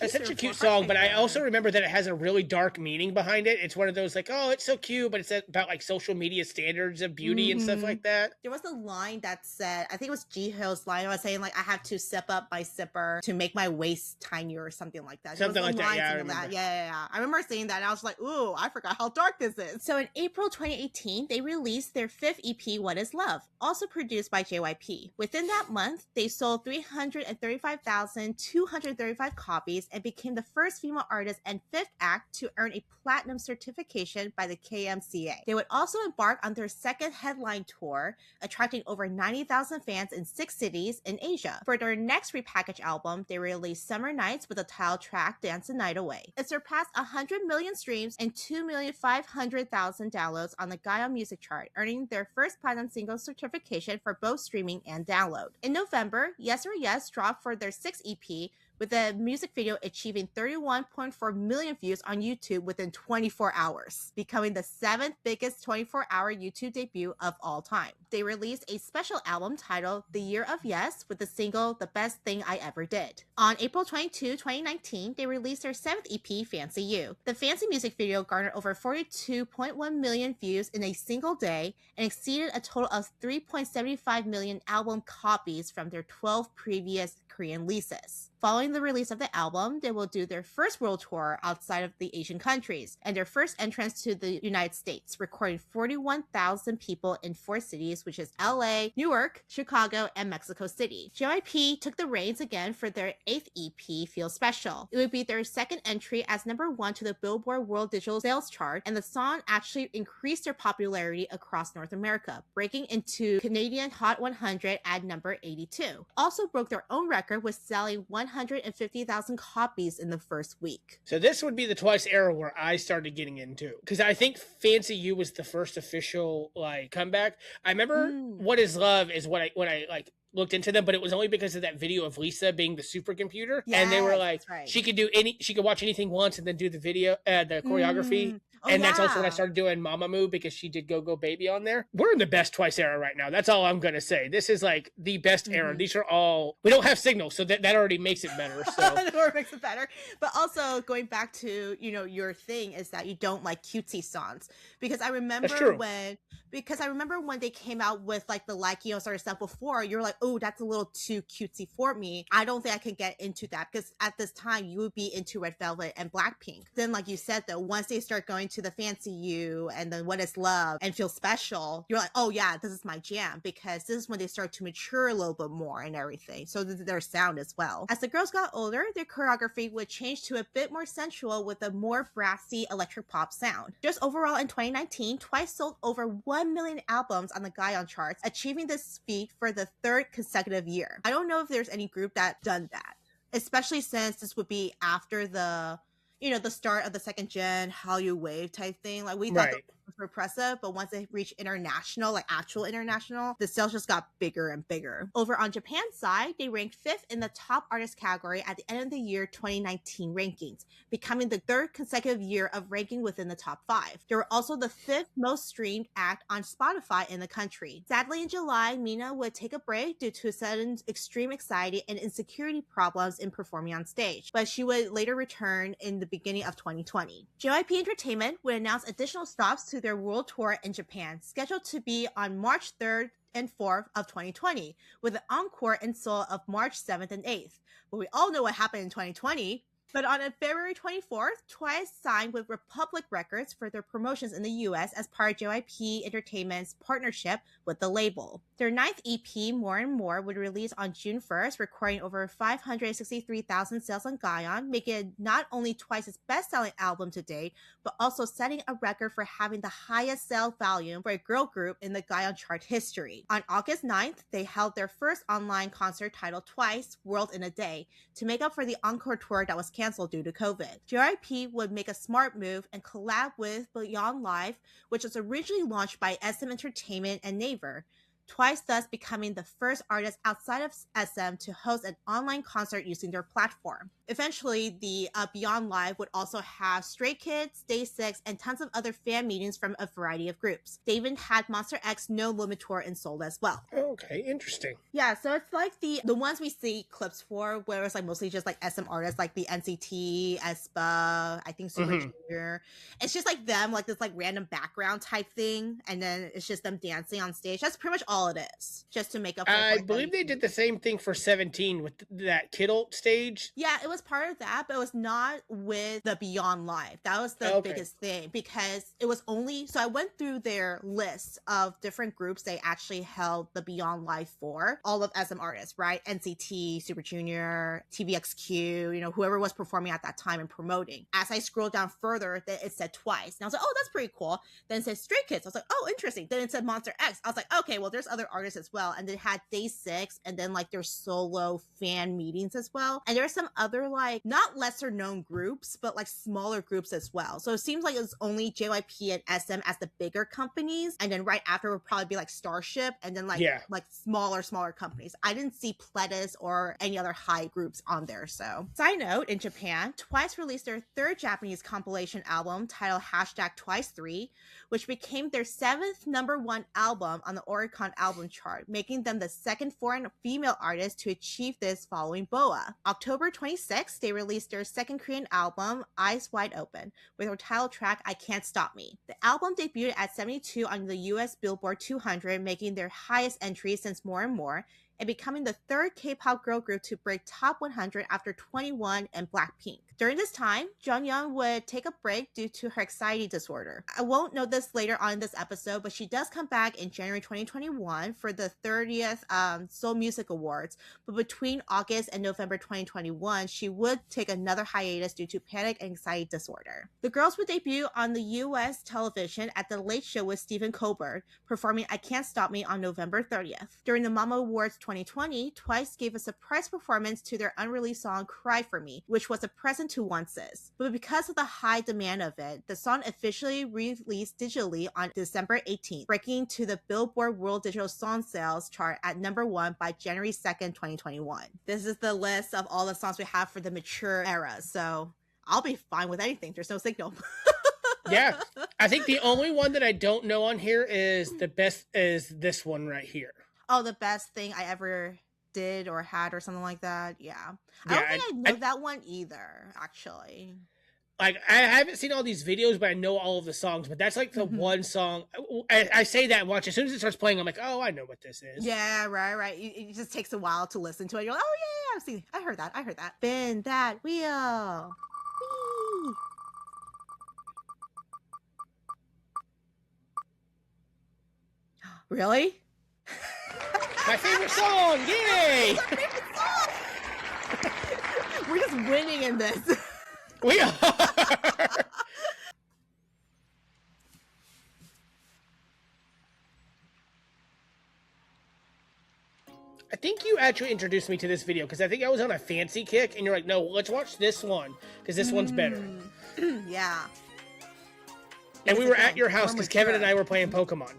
It's such a cute song, but I also remember that it has a really dark meaning behind it. It's one of those like, oh, it's so cute, but it's about like social media standards of beauty and stuff like that. There was a line that said, I think it was Jihyo's line, I was saying like, I have to sip up my zipper to make my waist tinier or something like that. Something like that, yeah, I remember. Yeah. I remember seeing that and I was like, ooh, I forgot how dark this is. So in April 2018, they released their 5th EP, What Is Love, also produced by JYP. Within that month, they sold 335,235 copies and became the first female artist and 5th act to earn a platinum certification by the KMCA. They would also embark on their 2nd headline tour, attracting over 90,000 fans in 6 cities in Asia. For their next repackaged album, they released Summer Nights with the title track Dance the Night Away. It surpassed 100 million streams and 2,500,000 downloads on the Gaon Music Chart, earning their first platinum single certification for both streaming and download. In November, Yes or Yes dropped for their 6th EP, with the music video achieving 31.4 million views on YouTube within 24 hours, becoming the 7th biggest 24-hour YouTube debut of all time. They released a special album titled The Year of Yes with the single The Best Thing I Ever Did. On April 22, 2019, they released their 7th EP, Fancy You. The Fancy music video garnered over 42.1 million views in a single day and exceeded a total of 3.75 million album copies from their 12 previous Korean releases. Following the release of the album, they will do their first world tour outside of the Asian countries and their first entrance to the United States, recording 41,000 people in 4 cities, which is LA, Newark, Chicago, and Mexico City. JYP took the reins again for their 8th EP, Feel Special. It would be their second entry as #1 to the Billboard World Digital Sales Chart, and the song actually increased their popularity across North America, breaking into Canadian Hot 100 at number 82. Also broke their own record with selling 150,000 copies in the first week. So this would be the Twice era where I started getting into, because I think Fancy You was the first official like comeback. I remember What Is Love is when I like looked into them, but it was only because of that video of Lisa being the supercomputer. Yes, and they were like, right, she could watch anything once and then do the video, the choreography. And that's also when I started doing Mamamoo, because she did Go Go Baby on there. We're in the best Twice era right now. That's all I'm going to say. This is like the best era. These are all, we don't have signals, so that already makes it better. So that already makes it better. But also going back to, your thing is that you don't like cutesy songs, because I remember when they came out with like the sort of stuff before, you're like, oh, that's a little too cutesy for me. I don't think I could get into that, because at this time you would be into Red Velvet and Blackpink. Then, like you said, though, once they start going to the Fancy You and then What Is Love and Feel Special, you're like, oh yeah, this is my jam, because this is when they start to mature a little bit more and everything. So their sound as well. As the girls got older, their choreography would change to a bit more sensual with a more brassy electric pop sound. Just overall in 2019, Twice sold over 1 million albums on the Gaon charts, achieving this feat for the 3rd consecutive year. I don't know if there's any group that done that, especially since this would be after the the start of the 2nd gen Hallyu wave type thing. Like, we thought that was repressive, but once it reached international, like actual international, the sales just got bigger and bigger. Over on Japan's side, they ranked 5th in the top artist category at the end of the year 2019 rankings, becoming the 3rd consecutive year of ranking within the top 5. They were also the 5th most streamed act on Spotify in the country. Sadly, in July, Mina would take a break due to sudden extreme anxiety and insecurity problems in performing on stage, but she would later return in the beginning of 2020. JYP Entertainment would announce additional stops to their world tour in Japan, scheduled to be on March 3rd and 4th of 2020, with an encore in Seoul of March 7th and 8th. But we all know what happened in 2020. But on February 24th, Twice signed with Republic Records for their promotions in the US as part of JYP Entertainment's partnership with the label. Their 9th EP, More and More, would release on June 1st, recording over 563,000 sales on Gaon, making it not only Twice's best-selling album to date, but also setting a record for having the highest sale volume for a girl group in the Gaon chart history. On August 9th, they held their first online concert titled Twice, World in a Day, to make up for the encore tour that was canceled due to COVID. JYP would make a smart move and collab with Beyond Live, which was originally launched by SM Entertainment and Naver. Twice thus becoming the first artist outside of SM to host an online concert using their platform. Eventually, the Beyond Live would also have Stray Kids, Day6, and tons of other fan meetings from a variety of groups. They even had Monster X No Limit Tour in Seoul as well. Okay, interesting. Yeah, so it's like the ones we see clips for, where it's like mostly just like SM artists, like the NCT, aespa, I think Super Junior. It's just like them, like this like random background type thing, and then it's just them dancing on stage. That's pretty much all it is, just to make up for I believe they did the same thing for 17 with that Kittle stage. Yeah, it was part of that, but it was not with the Beyond Live. That was the biggest thing, because it was only, so I went through their list of different groups they actually held the Beyond Live for, all of SM artists, right? NCT, Super Junior, TVXQ, whoever was performing at that time and promoting. As I scrolled down further, it said Twice. And I was like, oh, that's pretty cool. Then it said Stray Kids. I was like, oh, interesting. Then it said Monster X. I was like, okay, well, there's other artists as well. And they had Day6 and then like their solo fan meetings as well. And there are some other like not lesser known groups, but like smaller groups as well. So it seems like it was only JYP and SM as the bigger companies. And then right after would probably be like Starship and then like smaller companies. I didn't see Pledis or any other high groups on there. So side note, in Japan, Twice released their 3rd Japanese compilation album titled #Twice3, which became their 7th #1 album on the Oricon album chart, making them the 2nd foreign female artist to achieve this following BoA. October 26th, they released their 2nd Korean album, Eyes Wide Open, with their title track, I Can't Stop Me. The album debuted at 72 on the US Billboard 200, making their highest entry since More and More, and becoming the third K-pop girl group to break top 100 after 21 and Blackpink. During this time, Jonghyun would take a break due to her anxiety disorder. I won't know this later on in this episode, but she does come back in January 2021 for the 30th Seoul Music Awards. But between August and November 2021, she would take another hiatus due to panic anxiety disorder. The girls would debut on the US television at The Late Show with Stephen Colbert, performing I Can't Stop Me on November 30th. During the Mama Awards 2020, Twice gave a surprise performance to their unreleased song Cry For Me, which was a present to OneSis. But because of the high demand of it, the song officially released digitally on December 18th, breaking to the Billboard World Digital Song Sales chart at number 1 by January 2nd, 2021. This is the list of all the songs we have for the mature era, so I'll be fine with anything. There's no signal. Yeah, I think the only one that I don't know on here is this one right here. Oh, the best thing I ever did or had or something like that. Yeah. I don't think I know that one either, actually. Like, I haven't seen all these videos, but I know all of the songs. But that's like the one song. I say that and watch. As soon as it starts playing, I'm like, oh, I know what this is. Yeah, right. It just takes a while to listen to it. You're like, oh, yeah, I heard that. Spin that wheel. Whee. Really? My favorite song! Yay! Our favorite song! We're just winning in this. We are! I think you actually introduced me to this video because I think I was on a fancy kick and you're like, no, let's watch this one because this one's better. Yeah. And we were at your house because Kevin and I were playing Pokemon.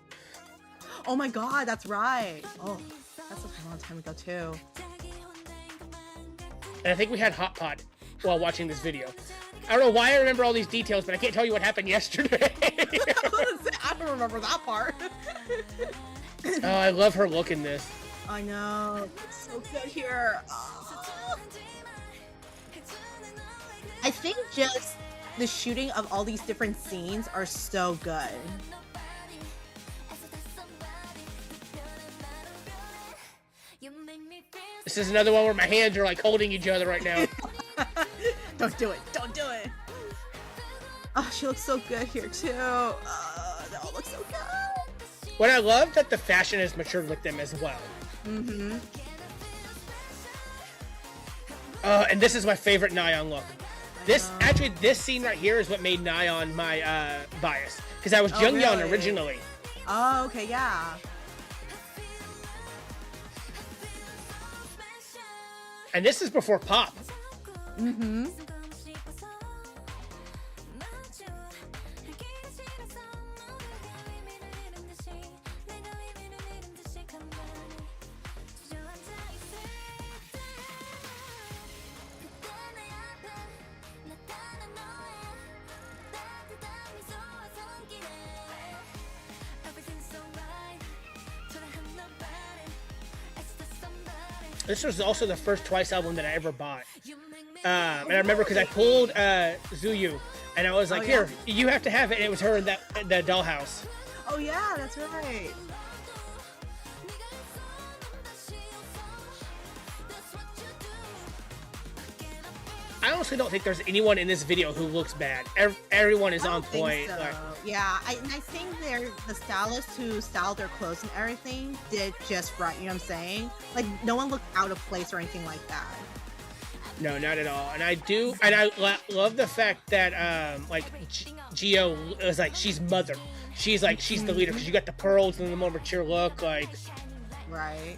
Oh my god, that's right. Oh, that's a long time ago too. And I think we had Hot Pot while watching this video. I don't know why I remember all these details, but I can't tell you what happened yesterday. I don't remember that part. Oh, I love her look in this. I know. It's so good here. Oh. I think just the shooting of all these different scenes are so good. This is another one where my hands are like holding each other right now. Don't do it. Oh, she looks so good here too. They all look so good. What I love that the fashion has matured with them as well. Mm-hmm. And this is my favorite Nyan look. This scene right here is what made Nyan my bias because I was Jonghyun really? originally. Oh, okay, yeah. And this is before pop. Mm-hmm. This was also the first Twice album that I ever bought. And I remember because I pulled Zuyu, and I was like, here, you have to have it. And it was her in the dollhouse. Oh, yeah, that's right. I honestly don't think there's anyone in this video who looks bad. Everyone is on point. So. Like, yeah, I think the stylists who styled their clothes and everything did just right. You know what I'm saying? Like, no one looked out of place or anything like that. No, not at all. And I love the fact that like Gio is like she's mother. She's like she's the leader because you got the pearls and the more mature look. Like, right.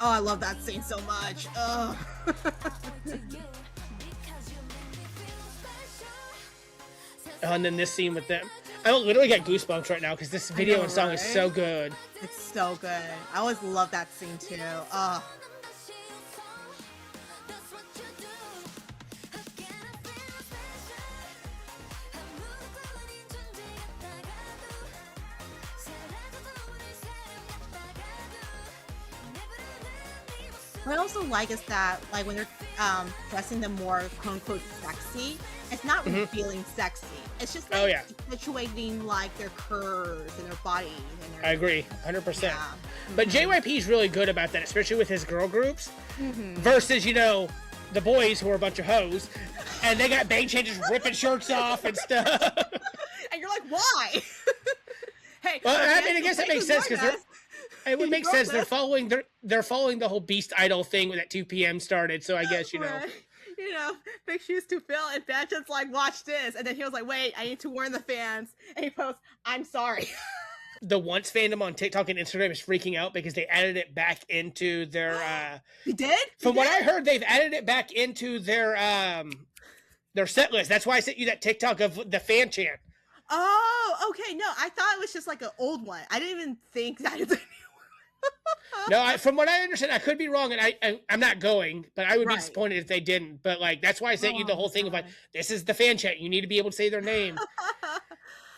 Oh, I love that scene so much. Ugh. And then this scene with them. I literally got goosebumps right now because this video and song is so good. It's so good. I always love that scene too. Ugh. What I also like is that, like, when they're dressing them more quote unquote sexy, It's not really feeling sexy. It's just like accentuating like their curves and their body. And I agree, 100%. Yeah. But JYP's really good about that, especially with his girl groups. Versus, you know, the boys who are a bunch of hoes, and they got bang changes ripping shirts off and stuff. And you're like, why? Hey, well, I mean, I guess that makes sense because it would make sense. They're following the whole Beast Idol thing when that 2 p.m. started. So I guess, you know. Right. You know, big shoes to fill, and Fanchon's like, watch this. And then he was like, wait, I need to warn the fans. And he posts, I'm sorry. The Once fandom on TikTok and Instagram is freaking out because they added it back into their He did? From what I heard, they've added it back into their set list. That's why I sent you that TikTok of the fan chant. Oh, okay. No, I thought it was just like an old one. I didn't even think that it's a new one. No, from what I understand, I could be wrong, and I'm not going, but I would be disappointed if they didn't. But like, that's why I sent you the whole thing of like, this is the fan chat. You need to be able to say their name.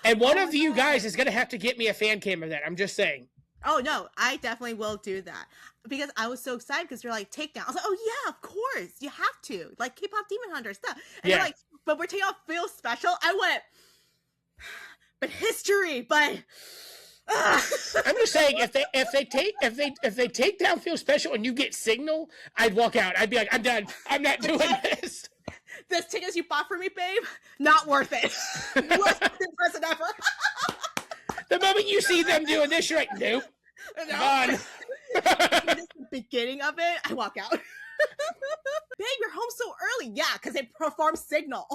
And one of you guys is going to have to get me a fan cam of that. I'm just saying. Oh, no, I definitely will do that. Because I was so excited because you're like, takedown. I was like, oh, yeah, of course. You have to. Like K-pop Demon Hunter stuff. And you're like, but we're taking off Feel Special. I went, but history, but... I'm just saying, if they take down Feel Special and you get Signal, I'd walk out. I'd be like, I'm done. I'm not doing this. Those tickets you bought for me, babe, not worth it. Worst present ever. The moment you see them doing this, you're like, nope. Come on. The beginning of it, I walk out. Babe, you're home so early. Yeah, because they perform Signal.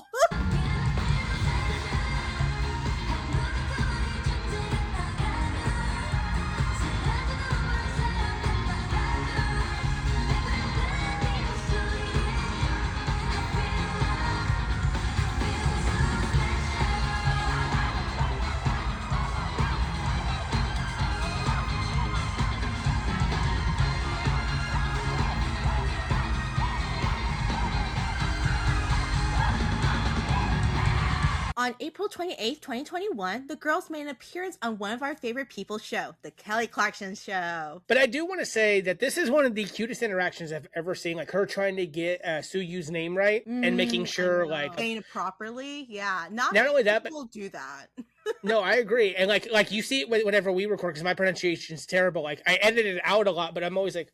On April 28th, 2021, the girls made an appearance on one of our favorite people's show, The Kelly Clarkson Show. But I do want to say that this is one of the cutest interactions I've ever seen. Like her trying to get Suyu's name right and making sure, like, saying it properly. Yeah, not only that, but people do that. No, I agree. And like you see it whenever we record because my pronunciation is terrible. Like I edit it out a lot, but I'm always like,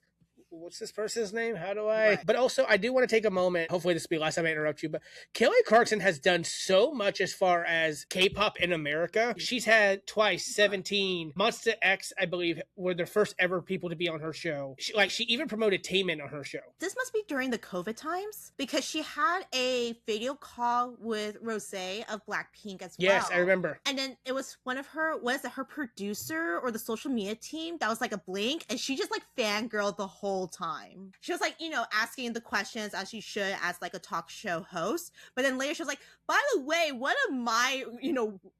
what's this person's name? How do I? Right. But also, I do want to take a moment. Hopefully, this will be the last time I interrupt you. But Kelly Clarkson has done so much as far as K-pop in America. She's had twice 17. Monsta X, I believe, were the first ever people to be on her show. She even promoted Taemin on her show. This must be during the COVID times because she had a video call with Rosé of Blackpink as well. Yes, I remember. And then it was one of her, her producer or the social media team that was like a Blink, and she just like fangirled the whole time. She was like, asking the questions as she should as like a talk show host. But then later she was like, by the way, one of my,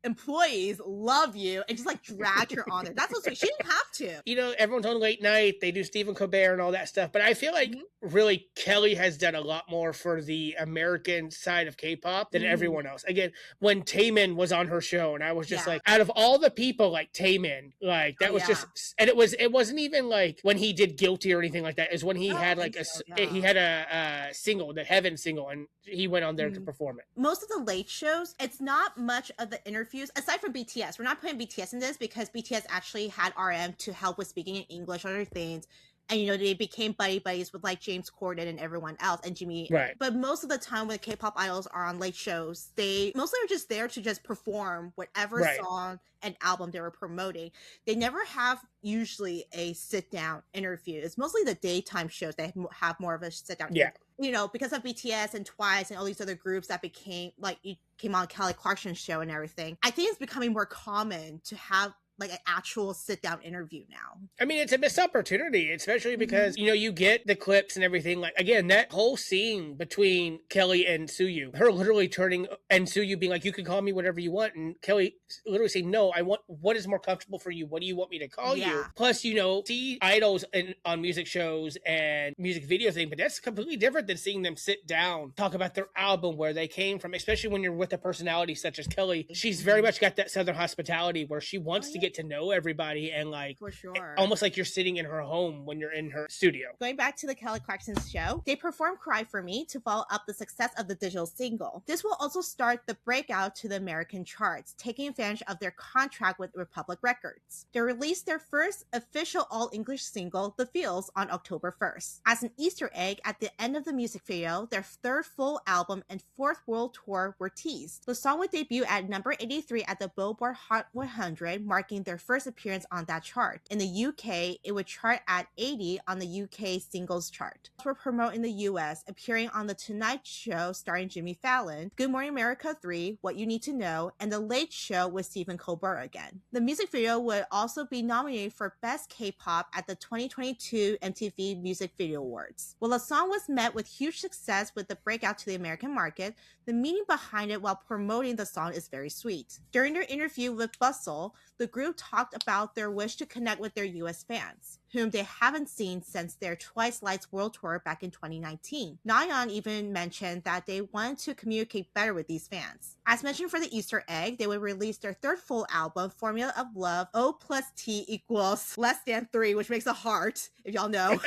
employees love you, and just like dragged her on there. That's what she didn't have to. Everyone's on late night. They do Stephen Colbert and all that stuff. But I feel like really Kelly has done a lot more for the American side of K-pop than everyone else. Again, when Taemin was on her show, and I was just like, out of all the people, like Taemin, like that was just, and it wasn't even like when he did Guilty or anything like that. Is when he had like he had a single, the Heaven single, and he went on there to perform it. Most of the late shows, it's not much of the interviews aside from BTS. We're not putting BTS in this because BTS actually had RM to help with speaking in English or other things. And, they became buddies with like James Corden and everyone else and Jimmy. Right. But most of the time when K-pop idols are on late shows, they mostly are just there to just perform whatever song and album they were promoting. They never have usually a sit down interview. It's mostly the daytime shows that have more of a sit down interview. Because of BTS and Twice and all these other groups that came on Kelly Clarkson's show and everything. I think it's becoming more common to have like an actual sit down interview now. I mean, it's a missed opportunity, especially because, you get the clips and everything. Like, again, that whole scene between Kelly and Suyu, her literally turning and Suyu being like, you can call me whatever you want. And Kelly literally saying, no, I want what is more comfortable for you. What do you want me to call you? Plus, see idols on music shows and music video thing, but that's completely different than seeing them sit down, talk about their album, where they came from, especially when you're with a personality such as Kelly. She's very much got that Southern hospitality where she wants to get get to know everybody, and like For sure. almost like you're sitting in her home when you're in her studio. Going back to the Kelly Clarkson's show, they performed Cry For Me to follow up the success of the digital single. This will also start the breakout to the American charts, taking advantage of their contract with Republic Records. They released their first official all-English single, The Feels, on October 1st. As an Easter egg, at the end of the music video, their third full album and fourth world tour were teased. The song would debut at number 83 at the Billboard Hot 100, marking their first appearance on that chart. In the UK, it would chart at 80 on the UK singles chart. For promote in the US, appearing on The Tonight Show starring Jimmy Fallon, Good Morning America 3, What You Need to Know, and The Late Show with Stephen Colbert again. The music video would also be nominated for Best K-Pop at the 2022 MTV Music Video Awards. While the song was met with huge success with the breakout to the American market, the meaning behind it while promoting the song is very sweet. During their interview with Bustle, the group talked about their wish to connect with their US fans, whom they haven't seen since their Twice Lights World Tour back in 2019. Nayeon even mentioned that they wanted to communicate better with these fans. As mentioned for the Easter egg, they would release their third full album, Formula of Love, O plus T equals less than 3, which makes a heart, if y'all know.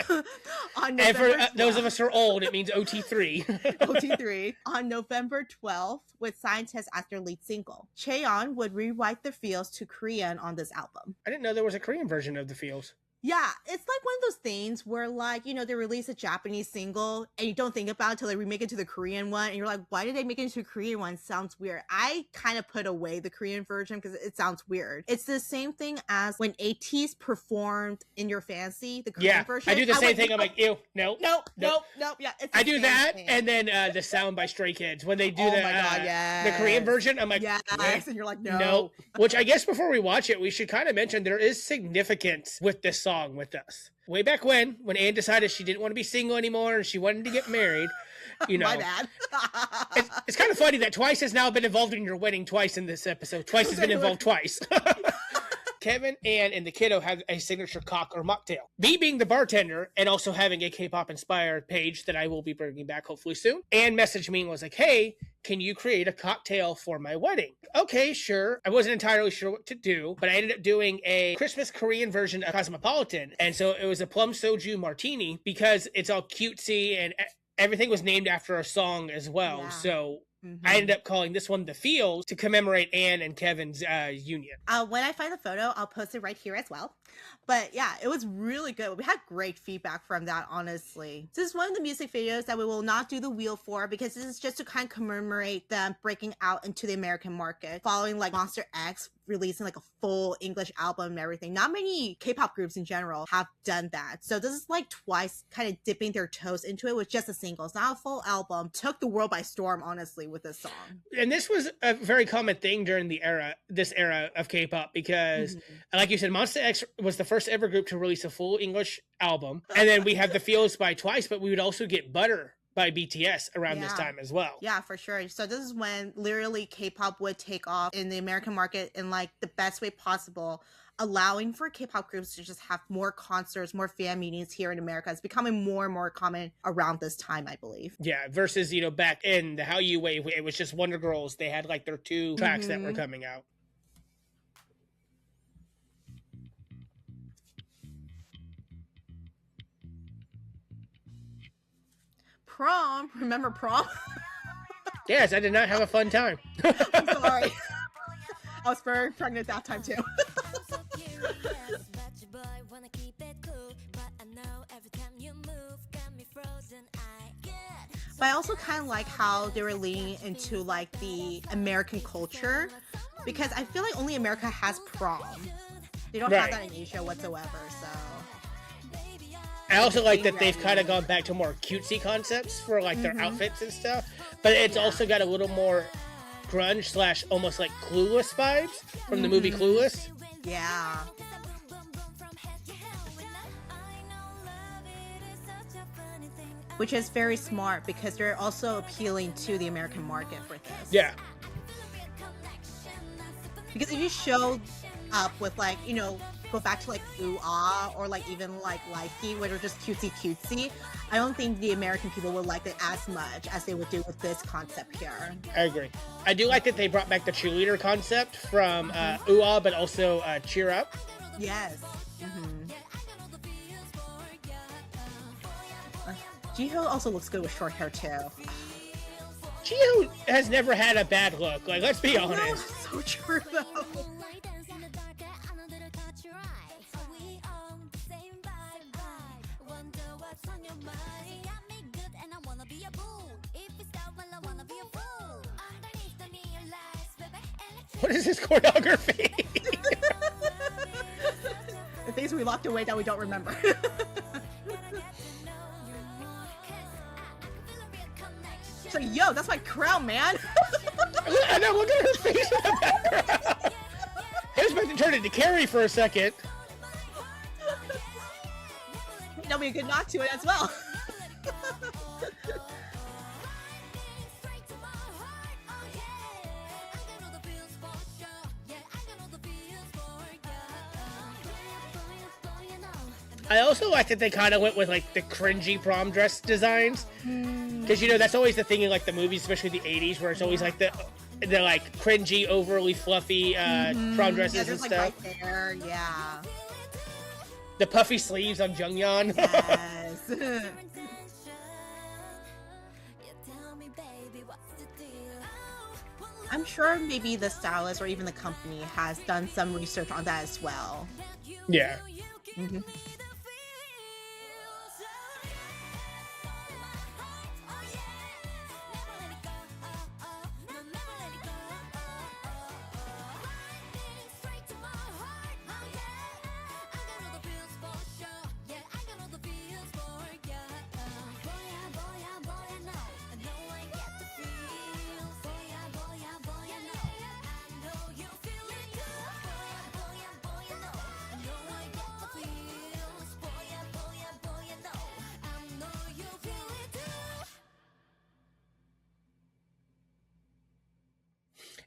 On November and for those of us who are old, it means OT3. OT3 on November 12th with Scientists as their lead single. Chaeyeon would rewrite The Feels to Korean on this album. I didn't know there was a Korean version of The Feels. Yeah, it's like one of those things where, like, you know, they release a Japanese single and you don't think about it until they remake it to the Korean one, and you're like, why did they make it into a Korean one? It sounds weird. I kind of put away the Korean version because it sounds weird. It's the same thing as when ATEEZ performed In Your Fancy, the Korean version. I do the same thing. I'm like, ew, no. Yeah, it's I do that, thing. and then the sound by Stray Kids when they do the Korean version. I'm like, yes, and you're like, no. No. Which I guess before we watch it, we should kind of mention there is significance with this song with us. Way back when Anne decided she didn't want to be single anymore and she wanted to get married, you know. My bad. it's kind of funny that Twice has now been involved in your wedding twice in this episode. Twice has been involved twice. Kevin, Anne, and the kiddo have a signature cock or mocktail. Me being the bartender and also having a K-pop inspired page that I will be bringing back hopefully soon, Anne messaged me and was like, hey, can you create a cocktail for my wedding? Okay, sure. I wasn't entirely sure what to do, but I ended up doing a Christmas Korean version of Cosmopolitan. And so it was a plum soju martini because it's all cutesy and everything was named after a song as well. Yeah. So I ended up calling this one The Feels to commemorate Anne and Kevin's union. When I find the photo, I'll post it right here as well. But yeah, it was really good. We had great feedback from that, honestly. This is one of the music videos that we will not do the wheel for because this is just to kind of commemorate them breaking out into the American market, following like Monster X releasing like a full English album and everything. Not many K-pop groups in general have done that. So this is like Twice kind of dipping their toes into it with just a single. It's not a full album. Took the world by storm, honestly, with this song. And this was a very common thing during this era of K-pop because, like you said, Monster X was the first ever group to release a full English album. And then we have The Feels by Twice, but we would also get Butter by BTS around this time as well. Yeah, for sure. So this is when literally K-pop would take off in the American market in like the best way possible, allowing for K-pop groups to just have more concerts, more fan meetings here in America. It's becoming more and more common around this time, I believe. Yeah, versus, you know, back in the Hallyu wave, it was just WonderGirls. They had like their 2 tracks that were coming out. Prom. Remember prom? Yes, I did not have a fun time. I'm sorry. I was very pregnant that time too. But I also kind of like how they were leaning into like the American culture because I feel like only America has prom. They don't have that in Asia whatsoever, so. I also like that they've kind of gone back to more cutesy concepts for like their outfits and stuff, but it's also got a little more grunge / almost like Clueless vibes from the movie Clueless. Yeah. Which is very smart because they're also appealing to the American market for this. Yeah. Because if you show up with like, you know, go back to like Ooh Ah or like even like Likey, where they're just cutesy, I don't think the American people would like it as much as they would do with this concept here. I agree. I do like that they brought back the cheerleader concept from Ooh-Ah, but also Cheer Up. Yes. Jiho also looks good with short hair too. Jiho has never had a bad look. Like, let's be honest. No, so true though. What is this choreography? The things we locked away that we don't remember. So, yo, that's my crown, man. I know, look at her face in the background. I was about to turn into Carrie for a second. That'll be a good knock to it as well. I also like that they kind of went with like the cringy prom dress designs, because you know that's always the thing in like the movies, especially the '80s, where it's always like the like cringy, overly fluffy prom dresses and like stuff. Right there, yeah. The puffy sleeves on Jungyeon. Yes. I'm sure maybe the stylist or even the company has done some research on that as well. Yeah.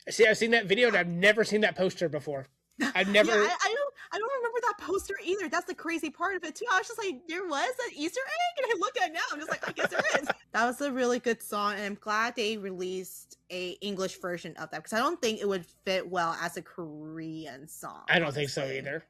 See, I've seen that video and I've never seen that poster before. I've never. Yeah, I don't remember that poster either. That's the crazy part of it too. I was just like, there was an Easter egg, and I looked at it now. I'm just like, I guess there is. That was a really good song, and I'm glad they released a English version of that because I don't think it would fit well as a Korean song. I don't think so either.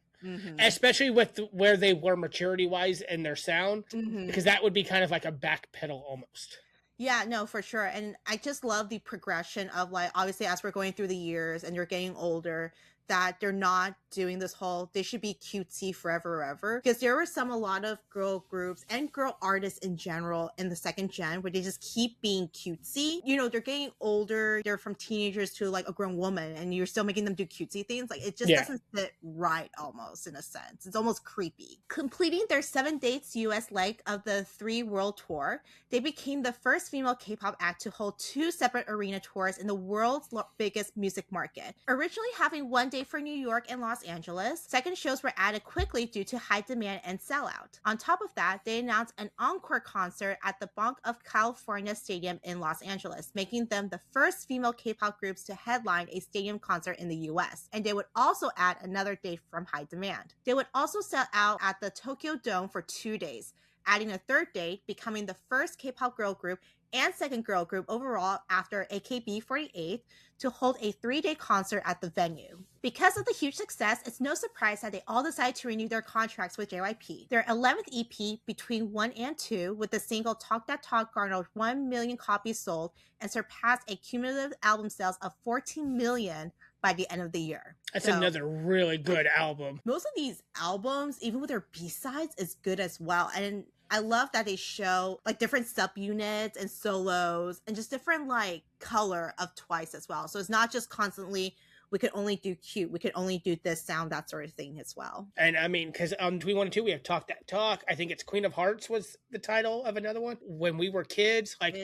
Especially with where they were maturity wise in their sound, because that would be kind of like a backpedal almost. Yeah, no, for sure. And I just love the progression of like, obviously, as we're going through the years and you're getting older, that they're not doing this whole, they should be cutesy forever, ever. Because there were a lot of girl groups and girl artists in general in the second gen where they just keep being cutesy. You know, they're getting older. They're from teenagers to like a grown woman and you're still making them do cutesy things. Like it just doesn't fit right almost in a sense. It's almost creepy. Completing their 7 dates US leg of the 3 world tour, they became the first female K-pop act to hold 2 separate arena tours in the world's biggest music market. Originally having one day for New York and Los Angeles, second shows were added quickly due to high demand and sellout. On top of that, they announced an encore concert at the Banc of California Stadium in Los Angeles, making them the first female K-pop groups to headline a stadium concert in the US. And they would also add another date from high demand. They would also sell out at the Tokyo Dome for 2 days, adding a third date, becoming the first K-pop girl group and second girl group overall after AKB48 to hold a 3-day concert at the venue. Because of the huge success, it's no surprise that they all decided to renew their contracts with JYP. Their 11th EP, Between 1 and 2, with the single Talk That Talk garnered 1 million copies sold and surpassed a cumulative album sales of 14 million by the end of the year. That's another really good album. Most of these albums, even with their B-sides, is good as well. And I love that they show like different subunits and solos and just different like color of Twice as well. So it's not just constantly, we could only do cute, we could only do this sound, that sort of thing as well. And I mean, because on Between 1 and 2, we have Talk That Talk. I think it's Queen of Hearts was the title of another one. When we were kids, like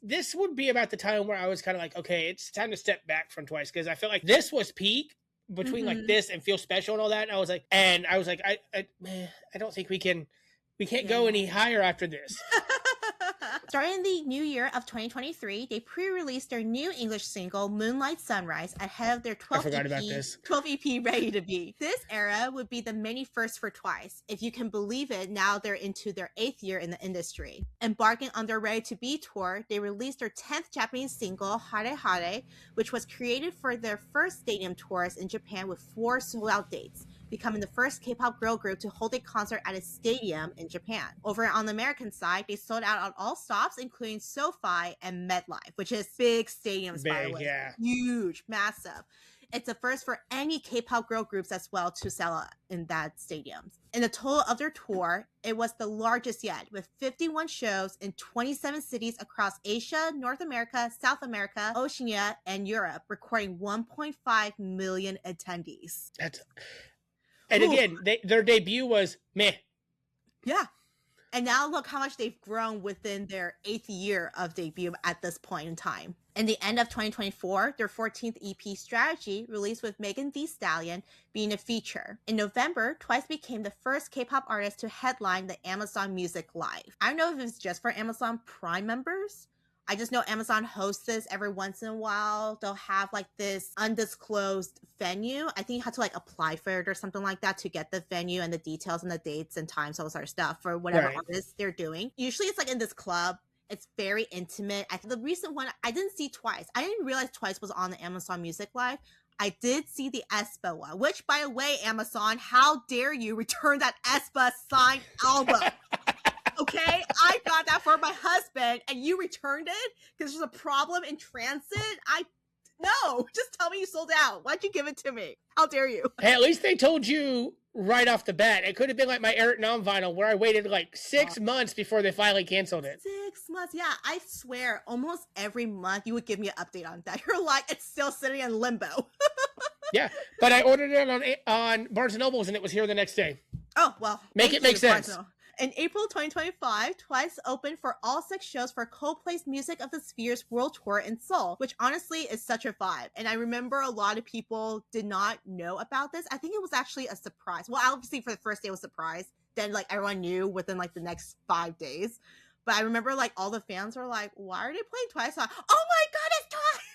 this would be about the time where I was kind of like, okay, it's time to step back from Twice, because I feel like this was peak between like this and Feel Special and all that. And I was like, I don't think we can't go any higher after this. Starting the new year of 2023, they pre-released their new English single, Moonlight Sunrise, ahead of their 12th EP, Ready to Be. This era would be the many firsts for Twice. If you can believe it, now they're into their 8th year in the industry. Embarking on their Ready to Be tour, they released their 10th Japanese single, Hare Hare, which was created for their first stadium tours in Japan with 4 sold-out dates, becoming the first K-pop girl group to hold a concert at a stadium in Japan. Over on the American side, they sold out on all stops, including SoFi and MetLife, which is big stadiums, by the way. Yeah. Huge, massive. It's a first for any K-pop girl groups as well to sell out in that stadium. In the total of their tour, it was the largest yet, with 51 shows in 27 cities across Asia, North America, South America, Oceania, and Europe, recording 1.5 million attendees. And again, their debut was meh. Yeah. And now look how much they've grown within their 8th year of debut at this point in time. In the end of 2024, their 14th EP, Strategy, released with Megan Thee Stallion being a feature. In November, Twice became the first K-pop artist to headline the Amazon Music Live. I don't know if it's just for Amazon Prime members. I just know Amazon hosts this every once in a while. They'll have like this undisclosed venue. I think you have to like apply for it or something like that to get the venue and the details and the dates and times, all this sort of stuff for whatever artists they're doing. Usually it's like in this club. It's very intimate. The recent one, I didn't see Twice. I didn't realize Twice was on the Amazon Music Live. I did see the aespa one, which, by the way, Amazon, how dare you return that aespa signed album? Okay, I got that for my husband, and you returned it because there's a problem in transit? No, just tell me you sold out. Why'd you give it to me? How dare you? Hey, at least they told you right off the bat. It could have been like my Eric Nam vinyl, where I waited like 6 months before they finally canceled it. 6 months, yeah. I swear, almost every month you would give me an update on that. You're like, it's still sitting in limbo. Yeah, but I ordered it on Barnes & Noble's, and it was here the next day. Oh, well. Make it make sense. In April 2025, Twice opened for all 6 shows for Coldplay's Music of the Spheres World Tour in Seoul, which honestly is such a vibe. And I remember a lot of people did not know about this. I think it was actually a surprise. Well, obviously for the first day it was a surprise. Then like everyone knew within like the next 5 days. But I remember like all the fans were like, why are they playing Twice? Oh my God, it's Twice!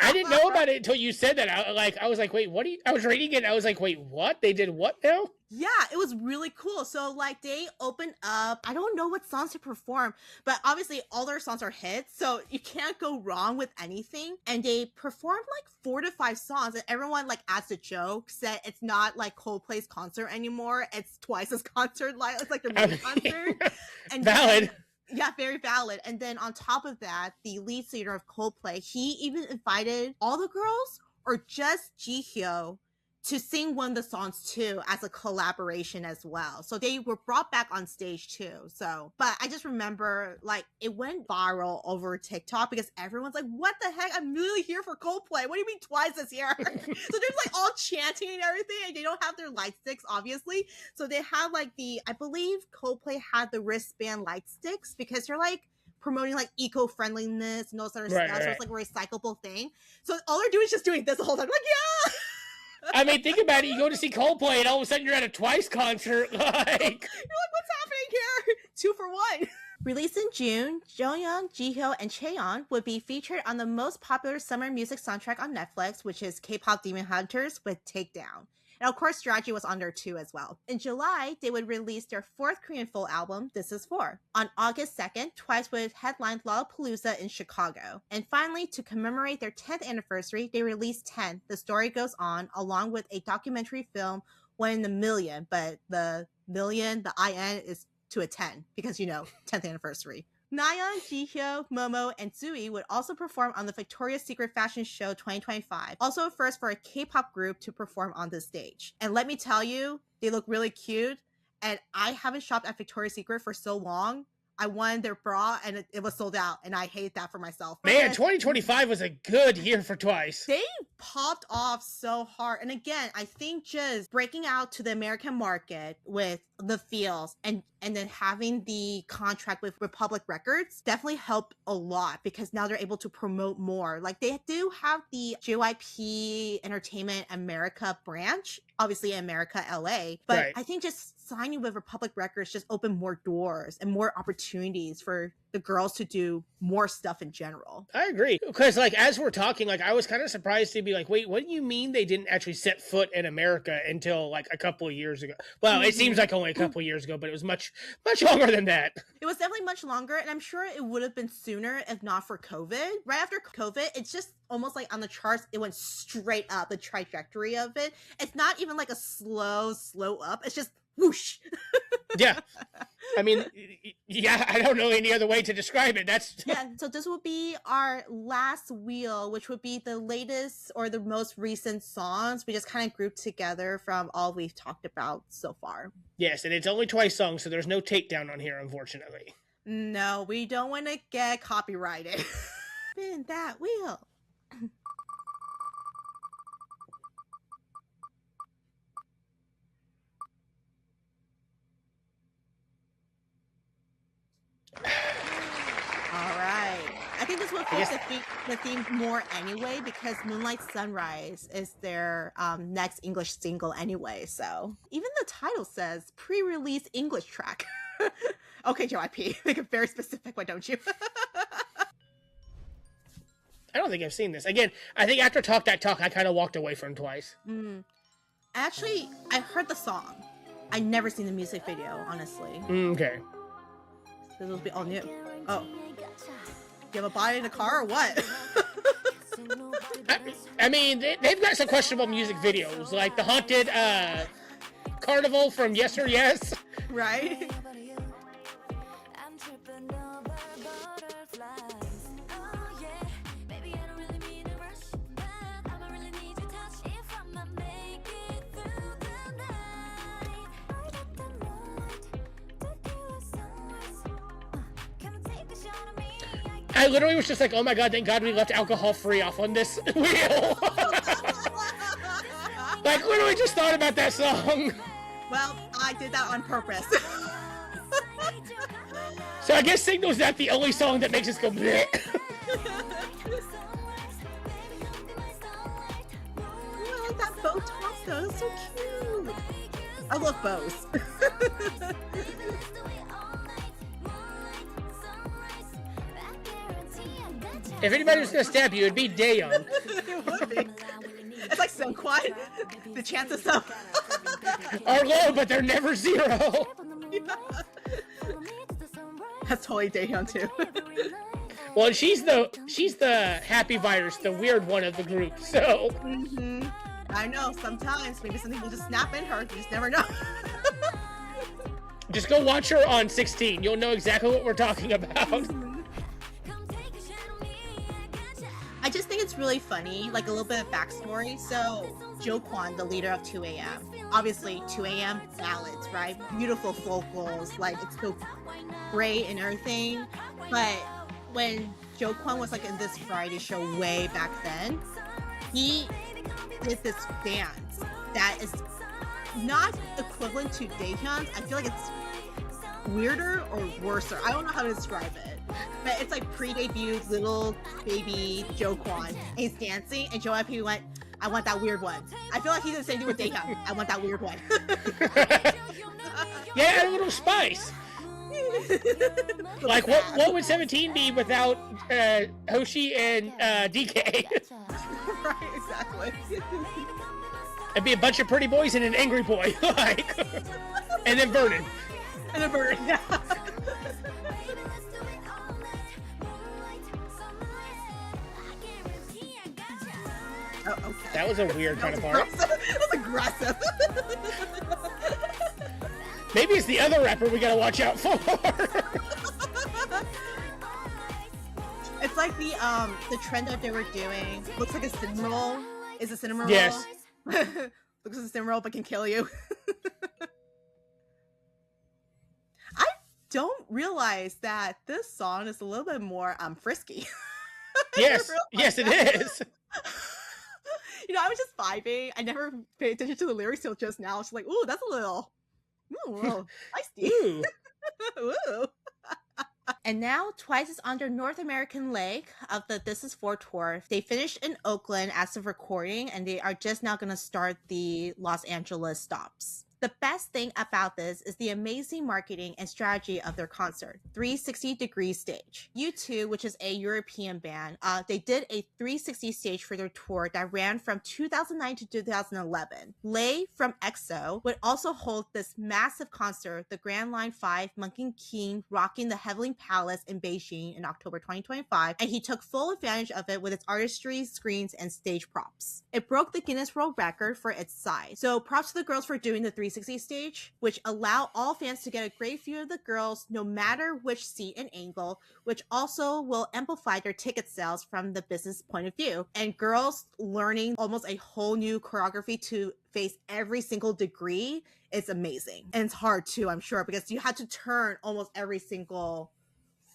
I didn't know about it until you said that. I was like, wait, what? I was reading it. And I was like, wait, what? They did what now? Yeah, it was really cool. So like they opened up, I don't know what songs to perform, but obviously all their songs are hits. So you can't go wrong with anything. And they performed like 4 to 5 songs, and everyone like as a joke said it's not like Coldplay's concert anymore. It's Twice's concert. Like it's like their main concert. And valid. Yeah, very valid. And then on top of that, the lead singer of Coldplay, he even invited all the girls or just Jihyo to sing one of the songs too as a collaboration as well. So they were brought back on stage too. So, but I just remember like it went viral over TikTok because everyone's like, what the heck? I'm really here for Coldplay. What do you mean Twice is here? So there's like all chanting and everything, and they don't have their light sticks, obviously. So they have like I believe Coldplay had the wristband light sticks because they're like promoting like eco-friendliness and all sort of stuff. So it's like a recyclable thing. So all they're doing is just doing this the whole time. Like, yeah. I mean, think about it. You go to see Coldplay, and all of a sudden you're at a Twice concert. Like, you're like, what's happening here? 2 for 1. Released in June, Jonghyun, Jihyo, and Chaeyeon would be featured on the most popular summer music soundtrack on Netflix, which is K-pop Demon Hunters with Takedown. And of course, Strategy was on there too as well. In July, they would release their 4th Korean full album, This Is 4. On August 2nd, Twice would headline Lollapalooza in Chicago. And finally, to commemorate their 10th anniversary, they released 10, The Story Goes On, along with a documentary film, 1 in a Million, but the million, the IN is to a 10, because, 10th anniversary. Nayeon, Jihyo, Momo, and Zooey would also perform on the Victoria's Secret Fashion Show 2025. Also a first for a K-pop group to perform on this stage. And let me tell you, they look really cute. And I haven't shopped at Victoria's Secret for so long. I wanted their bra and it was sold out, and I hate that for myself. Man, 2025 was a good year for Twice. They popped off so hard. And again, I think just breaking out to the American market with the feels and and then having the contract with Republic Records definitely helped a lot, because now they're able to promote more. Like, they do have the JYP Entertainment America branch, obviously in America, LA, but Right. I think just signing with Republic Records just opened more doors and more opportunities for the girls to do more stuff in general. I agree. Because, like, as we're talking, like, I was kind of surprised to be like, wait, what do you mean they didn't actually set foot in America until, like, a couple of years ago? Well, it seems like only a couple of years ago, but it was much longer than that. It was definitely much longer, and I'm sure it would have been sooner if not for COVID. Right after COVID, it's just almost like on the charts, it went straight up, the trajectory of it. It's not even like a slow up. It's just whoosh. Yeah. I mean, yeah, I don't know any other way to describe it. Yeah, so this will be our last wheel, which would be the latest or the most recent songs we just kind of grouped together from all we've talked about so far. Yes, and it's only twice songs, so there's no takedown on here, unfortunately. No, we don't want to get copyrighted. Spin that wheel. All right. I think this will fit the theme more anyway, because Moonlight Sunrise is their next English single anyway. So even the title says pre-release English track. Okay, JYP, make it very specific, why don't you? I don't think I've seen this. Again, I think after Talk That Talk, I kind of walked away from Twice. Actually, I heard the song. I never seen the music video, honestly. Okay. This will be all new. Oh. You have a body in a car or what? I mean, they've got some questionable music videos, like the Haunted Carnival from Yes or Yes. Right? I literally was just like, oh my god, thank god we left alcohol free off on this wheel. Like, literally just thought about that song. Well, I did that on purpose. So I guess Signal's not the only song that makes us go bleh. I like that bow toss though, it's so cute. I love bows. If anybody was gonna stab you, it'd be Daeyoung. It would be. It's like Sunquan. The chances of are low, but they're never zero. That's totally Daehyun too. Well, she's the happy virus, the weird one of the group. So I know, sometimes maybe something will just snap in her. You just never know. Just go watch her on 16. You'll know exactly what we're talking about. I just think it's really funny, like a little bit of backstory. So, Jo Kwon, the leader of 2AM, obviously 2AM ballads, right? Beautiful vocals, like it's so great and everything. But when Jo Kwon was like in this variety show way back then, he did this dance that is not equivalent to Daehyun's. I feel like it's weirder or worser. I don't know how to describe it. But it's like pre-debut little baby Jo Kwon. And he's dancing, and JYP went, I want that weird one. I feel like he did the same thing with Daehyun. I want that weird one. Yeah, add a little spice. Like, what would 17 be without Hoshi and DK? Right, exactly. It'd be a bunch of pretty boys and an angry boy. Like, and then Vernon. And a bird, yeah. Oh, okay. That was a weird kind of part. That was aggressive. Maybe it's the other rapper we gotta watch out for. It's like the trend that they were doing. Looks like a cinnamon roll. Is a cinnamon roll? Yes. Looks like a cinnamon roll, but can kill you. I don't realize that this song is a little bit more frisky. Yes, yes, it is. You know, I was just vibing. I never paid attention to the lyrics till just now. It's like, ooh, that's a little feisty. Ooh. Ooh. And now Twice is on their North American leg of the This Is 4 tour. They finished in Oakland as of recording, and they are just now going to start the Los Angeles stops. The best thing about this is the amazing marketing and strategy of their concert, 360-degree stage. U2, which is a European band, they did a 360 stage for their tour that ran from 2009 to 2011. Lay from EXO would also hold this massive concert, the Grand Line 5 Monkey King rocking the Heavenly Palace in Beijing in October 2025, and he took full advantage of it with its artistry, screens, and stage props. It broke the Guinness World Record for its size. So props to the girls for doing the 360 stage, which allow all fans to get a great view of the girls no matter which seat and angle, which also will amplify their ticket sales from the business point of view. And girls learning almost a whole new choreography to face every single degree is amazing. And it's hard too, I'm sure, because you had to turn almost every single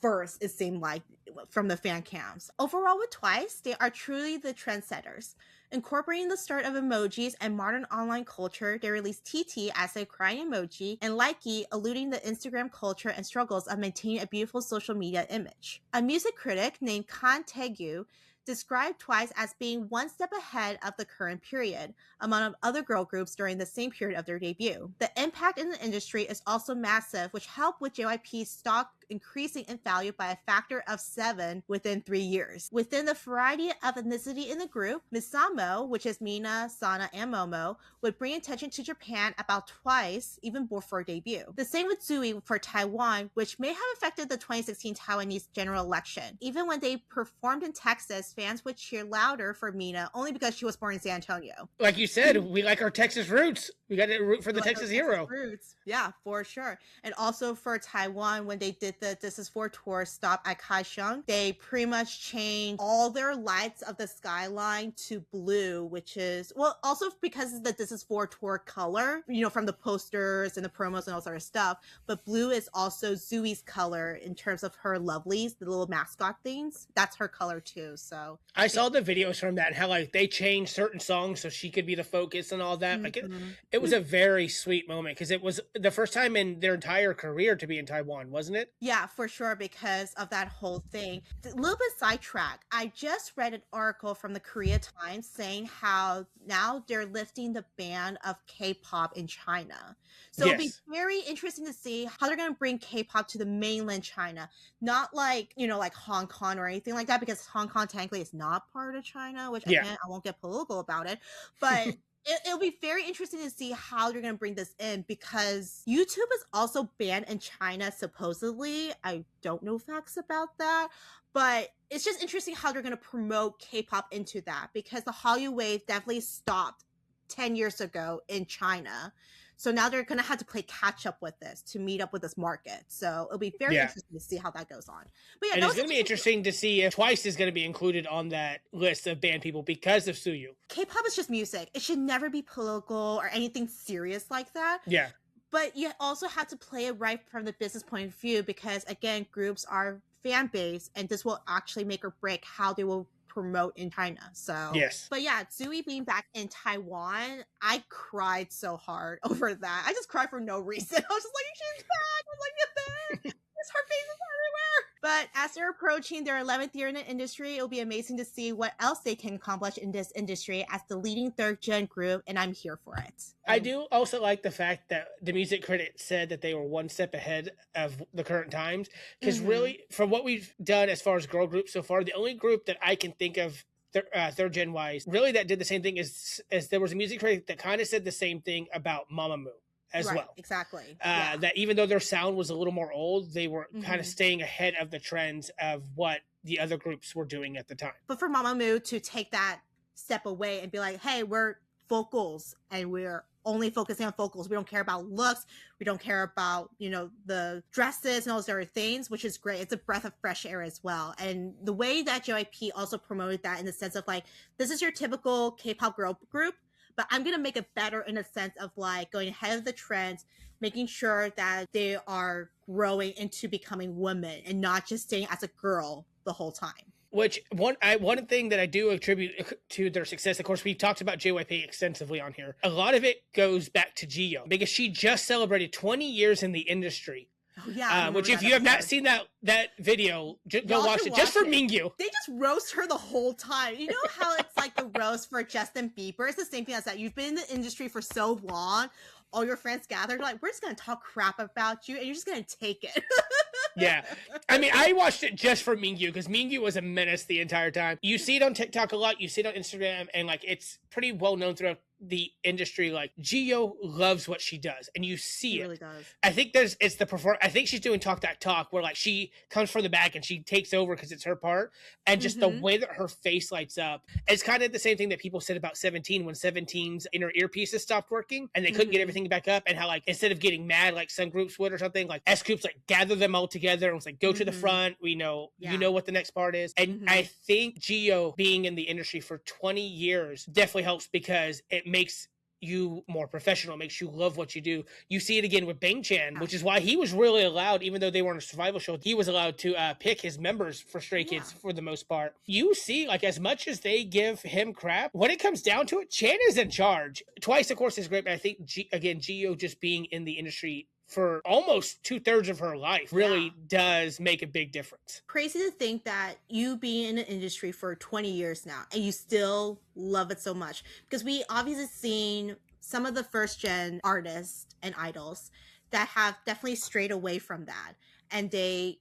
verse, it seemed like, from the fan cams. Overall with Twice, they are truly the trendsetters. Incorporating the start of emojis and modern online culture, they released TT as a crying emoji and Likey alluding to Instagram culture and struggles of maintaining a beautiful social media image. A music critic named Kan Taegu described Twice as being one step ahead of the current period among other girl groups during the same period of their debut. The impact in the industry is also massive, which helped with JYP's stock increasing in value by a factor of 7 within 3 years. Within the variety of ethnicity in the group, Misamo, which is Mina, Sana, and Momo, would bring attention to Japan about Twice even before debut. The same with Zooey for Taiwan, which may have affected the 2016 Taiwanese general election. Even when they performed in Texas, fans would cheer louder for Mina only because she was born in San Antonio. Like you said, we like our Texas roots. We got to root for the Texas hero. Roots. Yeah, for sure. And also for Taiwan, when they did the This Is 4 tour stop at Kaohsiung, they pretty much changed all their lights of the skyline to blue, which is, well, also because of the This Is 4 tour color, you know, from the posters and the promos and all sort of stuff. But blue is also Zooey's color in terms of her lovelies, the little mascot things. That's her color too. So I saw the videos from that and how like they changed certain songs so she could be the focus and all that. Like it was a very sweet moment because it was the first time in their entire career to be in Taiwan, wasn't it? Yeah, for sure, because of that whole thing. A little bit sidetrack. I just read an article from the Korea Times saying how now they're lifting the ban of K-pop in China. So it'll be very interesting to see how they're going to bring K-pop to the mainland China. Not like, you know, like Hong Kong or anything like that, because Hong Kong technically is not part of China, which again, I won't get political about it. But it'll be very interesting to see how they're going to bring this in, because YouTube is also banned in China, supposedly. I don't know facts about that, but it's just interesting how they're going to promote K-pop into that, because the Hallyu wave definitely stopped 10 years ago in China. So now they're going to have to play catch up with this to meet up with this market. So it'll be very interesting to see how that goes on. But yeah, and it's going to be interesting to see if Twice is going to be included on that list of banned people because of Suyu. K-pop is just music. It should never be political or anything serious like that. Yeah. But you also have to play it right from the business point of view, because again, groups are fan base, and this will actually make or break how they will promote in China. So but yeah, Zooey being back in Taiwan, I cried so hard over that. I just cried for no reason. I was just like, she's back. I was like, get there. Her face is everywhere. But as they're approaching their 11th year in the industry, it'll be amazing to see what else they can accomplish in this industry as the leading third gen group, and I'm here for it. I do also like the fact that the music critic said that they were one step ahead of the current times, because really, from what we've done as far as girl groups so far, the only group that I can think of third gen wise really that did the same thing is there was a music critic that kind of said the same thing about Mamamoo as well. Exactly. That even though their sound was a little more old, they were kind of staying ahead of the trends of what the other groups were doing at the time. But for Mamamoo to take that step away and be like, hey, we're vocals and we're only focusing on vocals. We don't care about looks. We don't care about, you know, the dresses and all those other things, which is great. It's a breath of fresh air as well. And the way that JYP also promoted that in the sense of like, this is your typical K-pop girl group, but I'm going to make it better in a sense of like going ahead of the trends, making sure that they are growing into becoming women and not just staying as a girl the whole time. Which one thing that I do attribute to their success, of course, we've talked about JYP extensively on here. A lot of it goes back to Jiyoung, because she just celebrated 20 years in the industry. Oh yeah, which if you have not seen that video, go watch it just for Mingyu. They just roast her the whole time. You know how it's like the roast for Justin Bieber? It's the same thing as that. You've been in the industry for so long, all your friends gathered, like, we're just gonna talk crap about you, and you're just gonna take it. Yeah. I mean, I watched it just for Mingyu, because Mingyu was a menace the entire time. You see it on TikTok a lot, you see it on Instagram, and like it's pretty well known throughout the industry. Like, Gio loves what she does, and you see it. Really does. I think I think she's doing Talk That Talk, where like she comes from the back and she takes over because it's her part, and just the way that her face lights up. It's kind of the same thing that people said about 17 when 17's inner earpieces stopped working and they couldn't get everything back up, and how like instead of getting mad like some groups would or something, like S groups like gather them all together and was like, go to the front, we know you know what the next part is. And I think Gio being in the industry for 20 years definitely helps, because it makes you more professional, makes you love what you do. You see it again with Bang Chan, which is why he was really allowed, even though they weren't a survival show, he was allowed to pick his members for Stray Kids for the most part. You see, like, as much as they give him crap, when it comes down to it, Chan is in charge. Twice, of course, is great, but I think Gio just being in the industry for almost 2/3 of her life really does make a big difference. Crazy to think that you being in an industry for 20 years now and you still love it so much, because we obviously seen some of the first gen artists and idols that have definitely strayed away from that, and they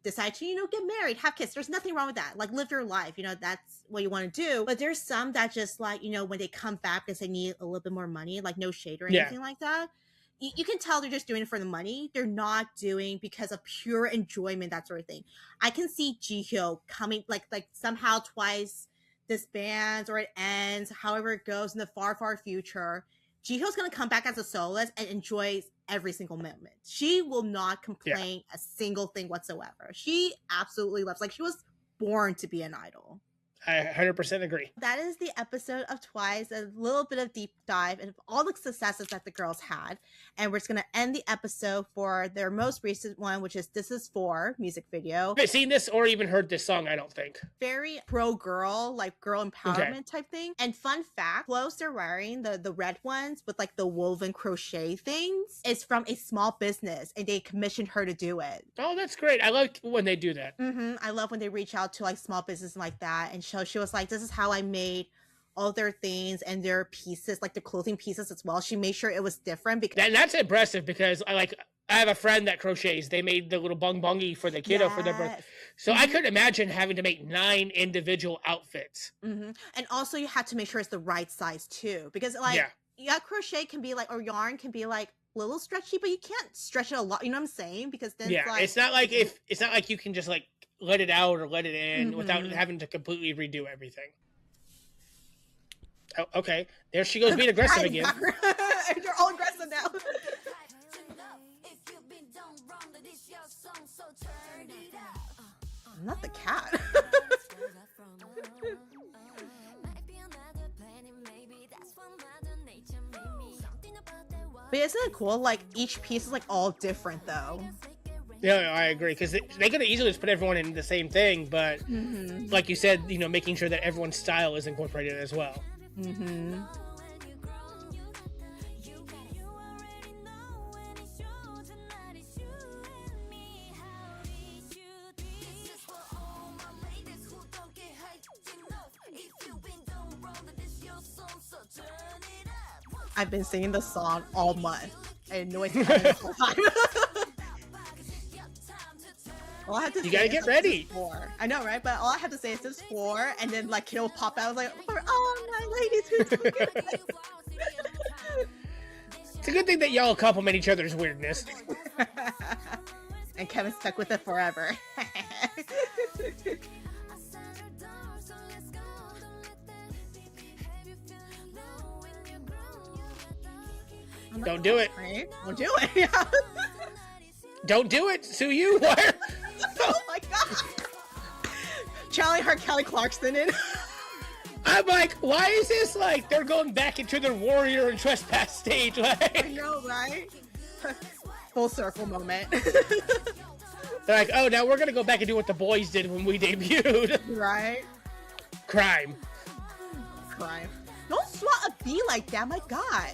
decide to get married, have kids. There's nothing wrong with that. Like, live your life, that's what you want to do. But there's some that just like when they come back because they need a little bit more money, like no shade or anything like that. You can tell they're just doing it for the money. They're not doing because of pure enjoyment, that sort of thing. I can see Jihyo coming, like somehow Twice disbands or it ends, however it goes in the far, far future. Jihyo's going to come back as a soloist and enjoys every single moment. She will not complain a single thing whatsoever. She absolutely loves, like, she was born to be an idol. I 100% agree. That is the episode of Twice, a little bit of deep dive and all the successes that the girls had. And we're just going to end the episode for their most recent one, which is This Is For music video. I haven't seen this or even heard this song, I don't think. Very pro-girl, like girl empowerment type thing. And fun fact, clothes they're wearing, the red ones with like the woven crochet things, is from a small business, and they commissioned her to do it. Oh, that's great. I like when they do that. I love when they reach out to like small business like that, and she was like, this is how I made all their things and their pieces, like the clothing pieces as well. She made sure it was different, because and that's impressive, because I have a friend that crochets. They made the little bongi for the kiddo for their birthday. So I could imagine having to make 9 individual outfits. And also you had to make sure it's the right size too, because crochet can be like, or yarn can be like a little stretchy, but you can't stretch it a lot. You know what I'm saying? Because then it's not like you can just like let it out or let it in without having to completely redo everything. Oh, okay. There she goes being aggressive again. They're all aggressive now. Not the cat. But isn't it cool? Like, each piece is like all different though. Yeah, I agree, because they could have easily just put everyone in the same thing, but like you said, making sure that everyone's style is incorporated as well. I've been singing the song all month. I annoyed me the whole time. All I have to you gotta get ready. 4. I know, right? But all I have to say is this 4, and then like kiddo will pop out. I was like, oh, my ladies, who took it? It's a good thing that y'all compliment each other's weirdness. And Kevin stuck with it forever. Don't do it. Right? Don't do it. Yeah. Don't do it. Sue you. Oh my god. Charlie heard Kelly Clarkson in. I'm like, why is this like they're going back into their warrior and trespass stage? Like, I know, right? Full circle moment. They're like, oh, now we're gonna go back and do what the boys did when we debuted. Right? Crime. Don't swat a bee like that, my god.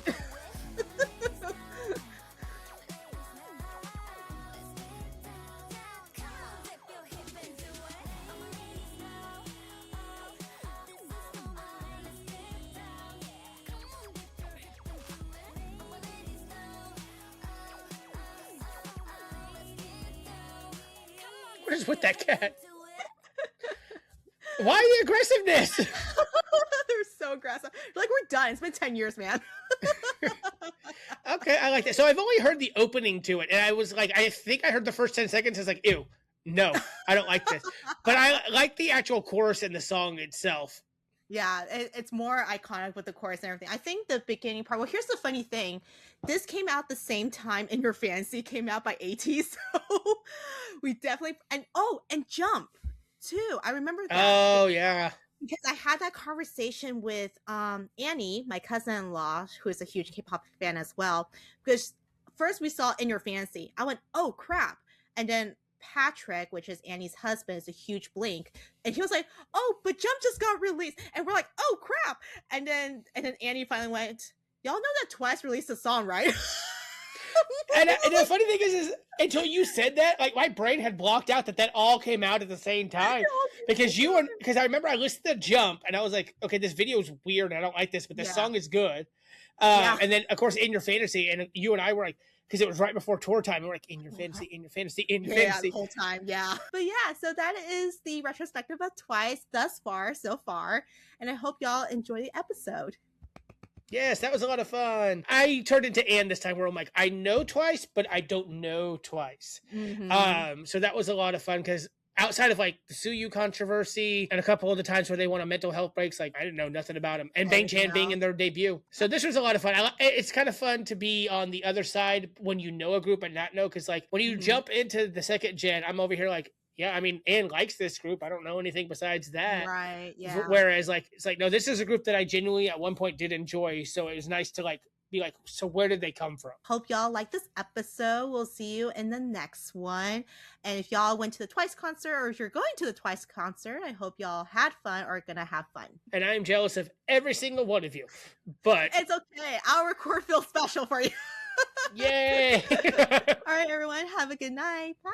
What is with that cat? Why the aggressiveness? They're so aggressive. Like, we're done. It's been 10 years, man. Okay, I like that. So I've only heard the opening to it, and I was like, I think I heard the first 10 seconds. I was like, ew, no, I don't like this. But I like the actual chorus and the song itself. Yeah, it's more iconic with the chorus and everything. I think the beginning part, well, here's the funny thing. This came out the same time In Your Fantasy came out by AT, so we definitely, and Jump, too. I remember that. Oh, yeah. Because I had that conversation with Annie, my cousin-in-law, who is a huge K-pop fan as well. Because first we saw In Your Fantasy. I went, oh, crap. And then Patrick, which is Annie's husband, is a huge Blink, and he was like, oh, but Jump just got released, and we're like, oh crap. And then Annie finally went, y'all know that Twice released a song, right? and the funny thing is until you said that, like, my brain had blocked out that all came out at the same time, because I remember I listened to Jump and I was like, okay, this video is weird, I don't like this, but the song is good. And then of course In Your Fantasy, and you and I were like, because it was right before tour time. We're like, in your fantasy, in your fantasy, in your fantasy. Yeah, the whole time, yeah. But yeah, so that is the retrospective of Twice so far. And I hope y'all enjoy the episode. Yes, that was a lot of fun. I turned into Anne this time where I'm like, I know Twice, but I don't know Twice. Mm-hmm. So that was a lot of fun because outside of like the Suyu controversy and a couple of the times where they went on mental health breaks, like I didn't know nothing about them. And Bang Chan being in their debut. So this was a lot of fun. It's kind of fun to be on the other side when you know a group and not know. Because like when you jump into the second gen, I'm over here like, yeah, I mean, Anne likes this group. I don't know anything besides that. Right, yeah. Whereas like, it's like, no, this is a group that I genuinely at one point did enjoy. So it was nice to like, be like, so where did they come from? Hope y'all like this episode. We'll see you in the next one. And if y'all went to the Twice concert, or if you're going to the Twice concert, I hope y'all had fun or are gonna have fun. And I am jealous of every single one of you, but it's okay. Our record feels special for you. Yay! All right, everyone, have a good night. Bye.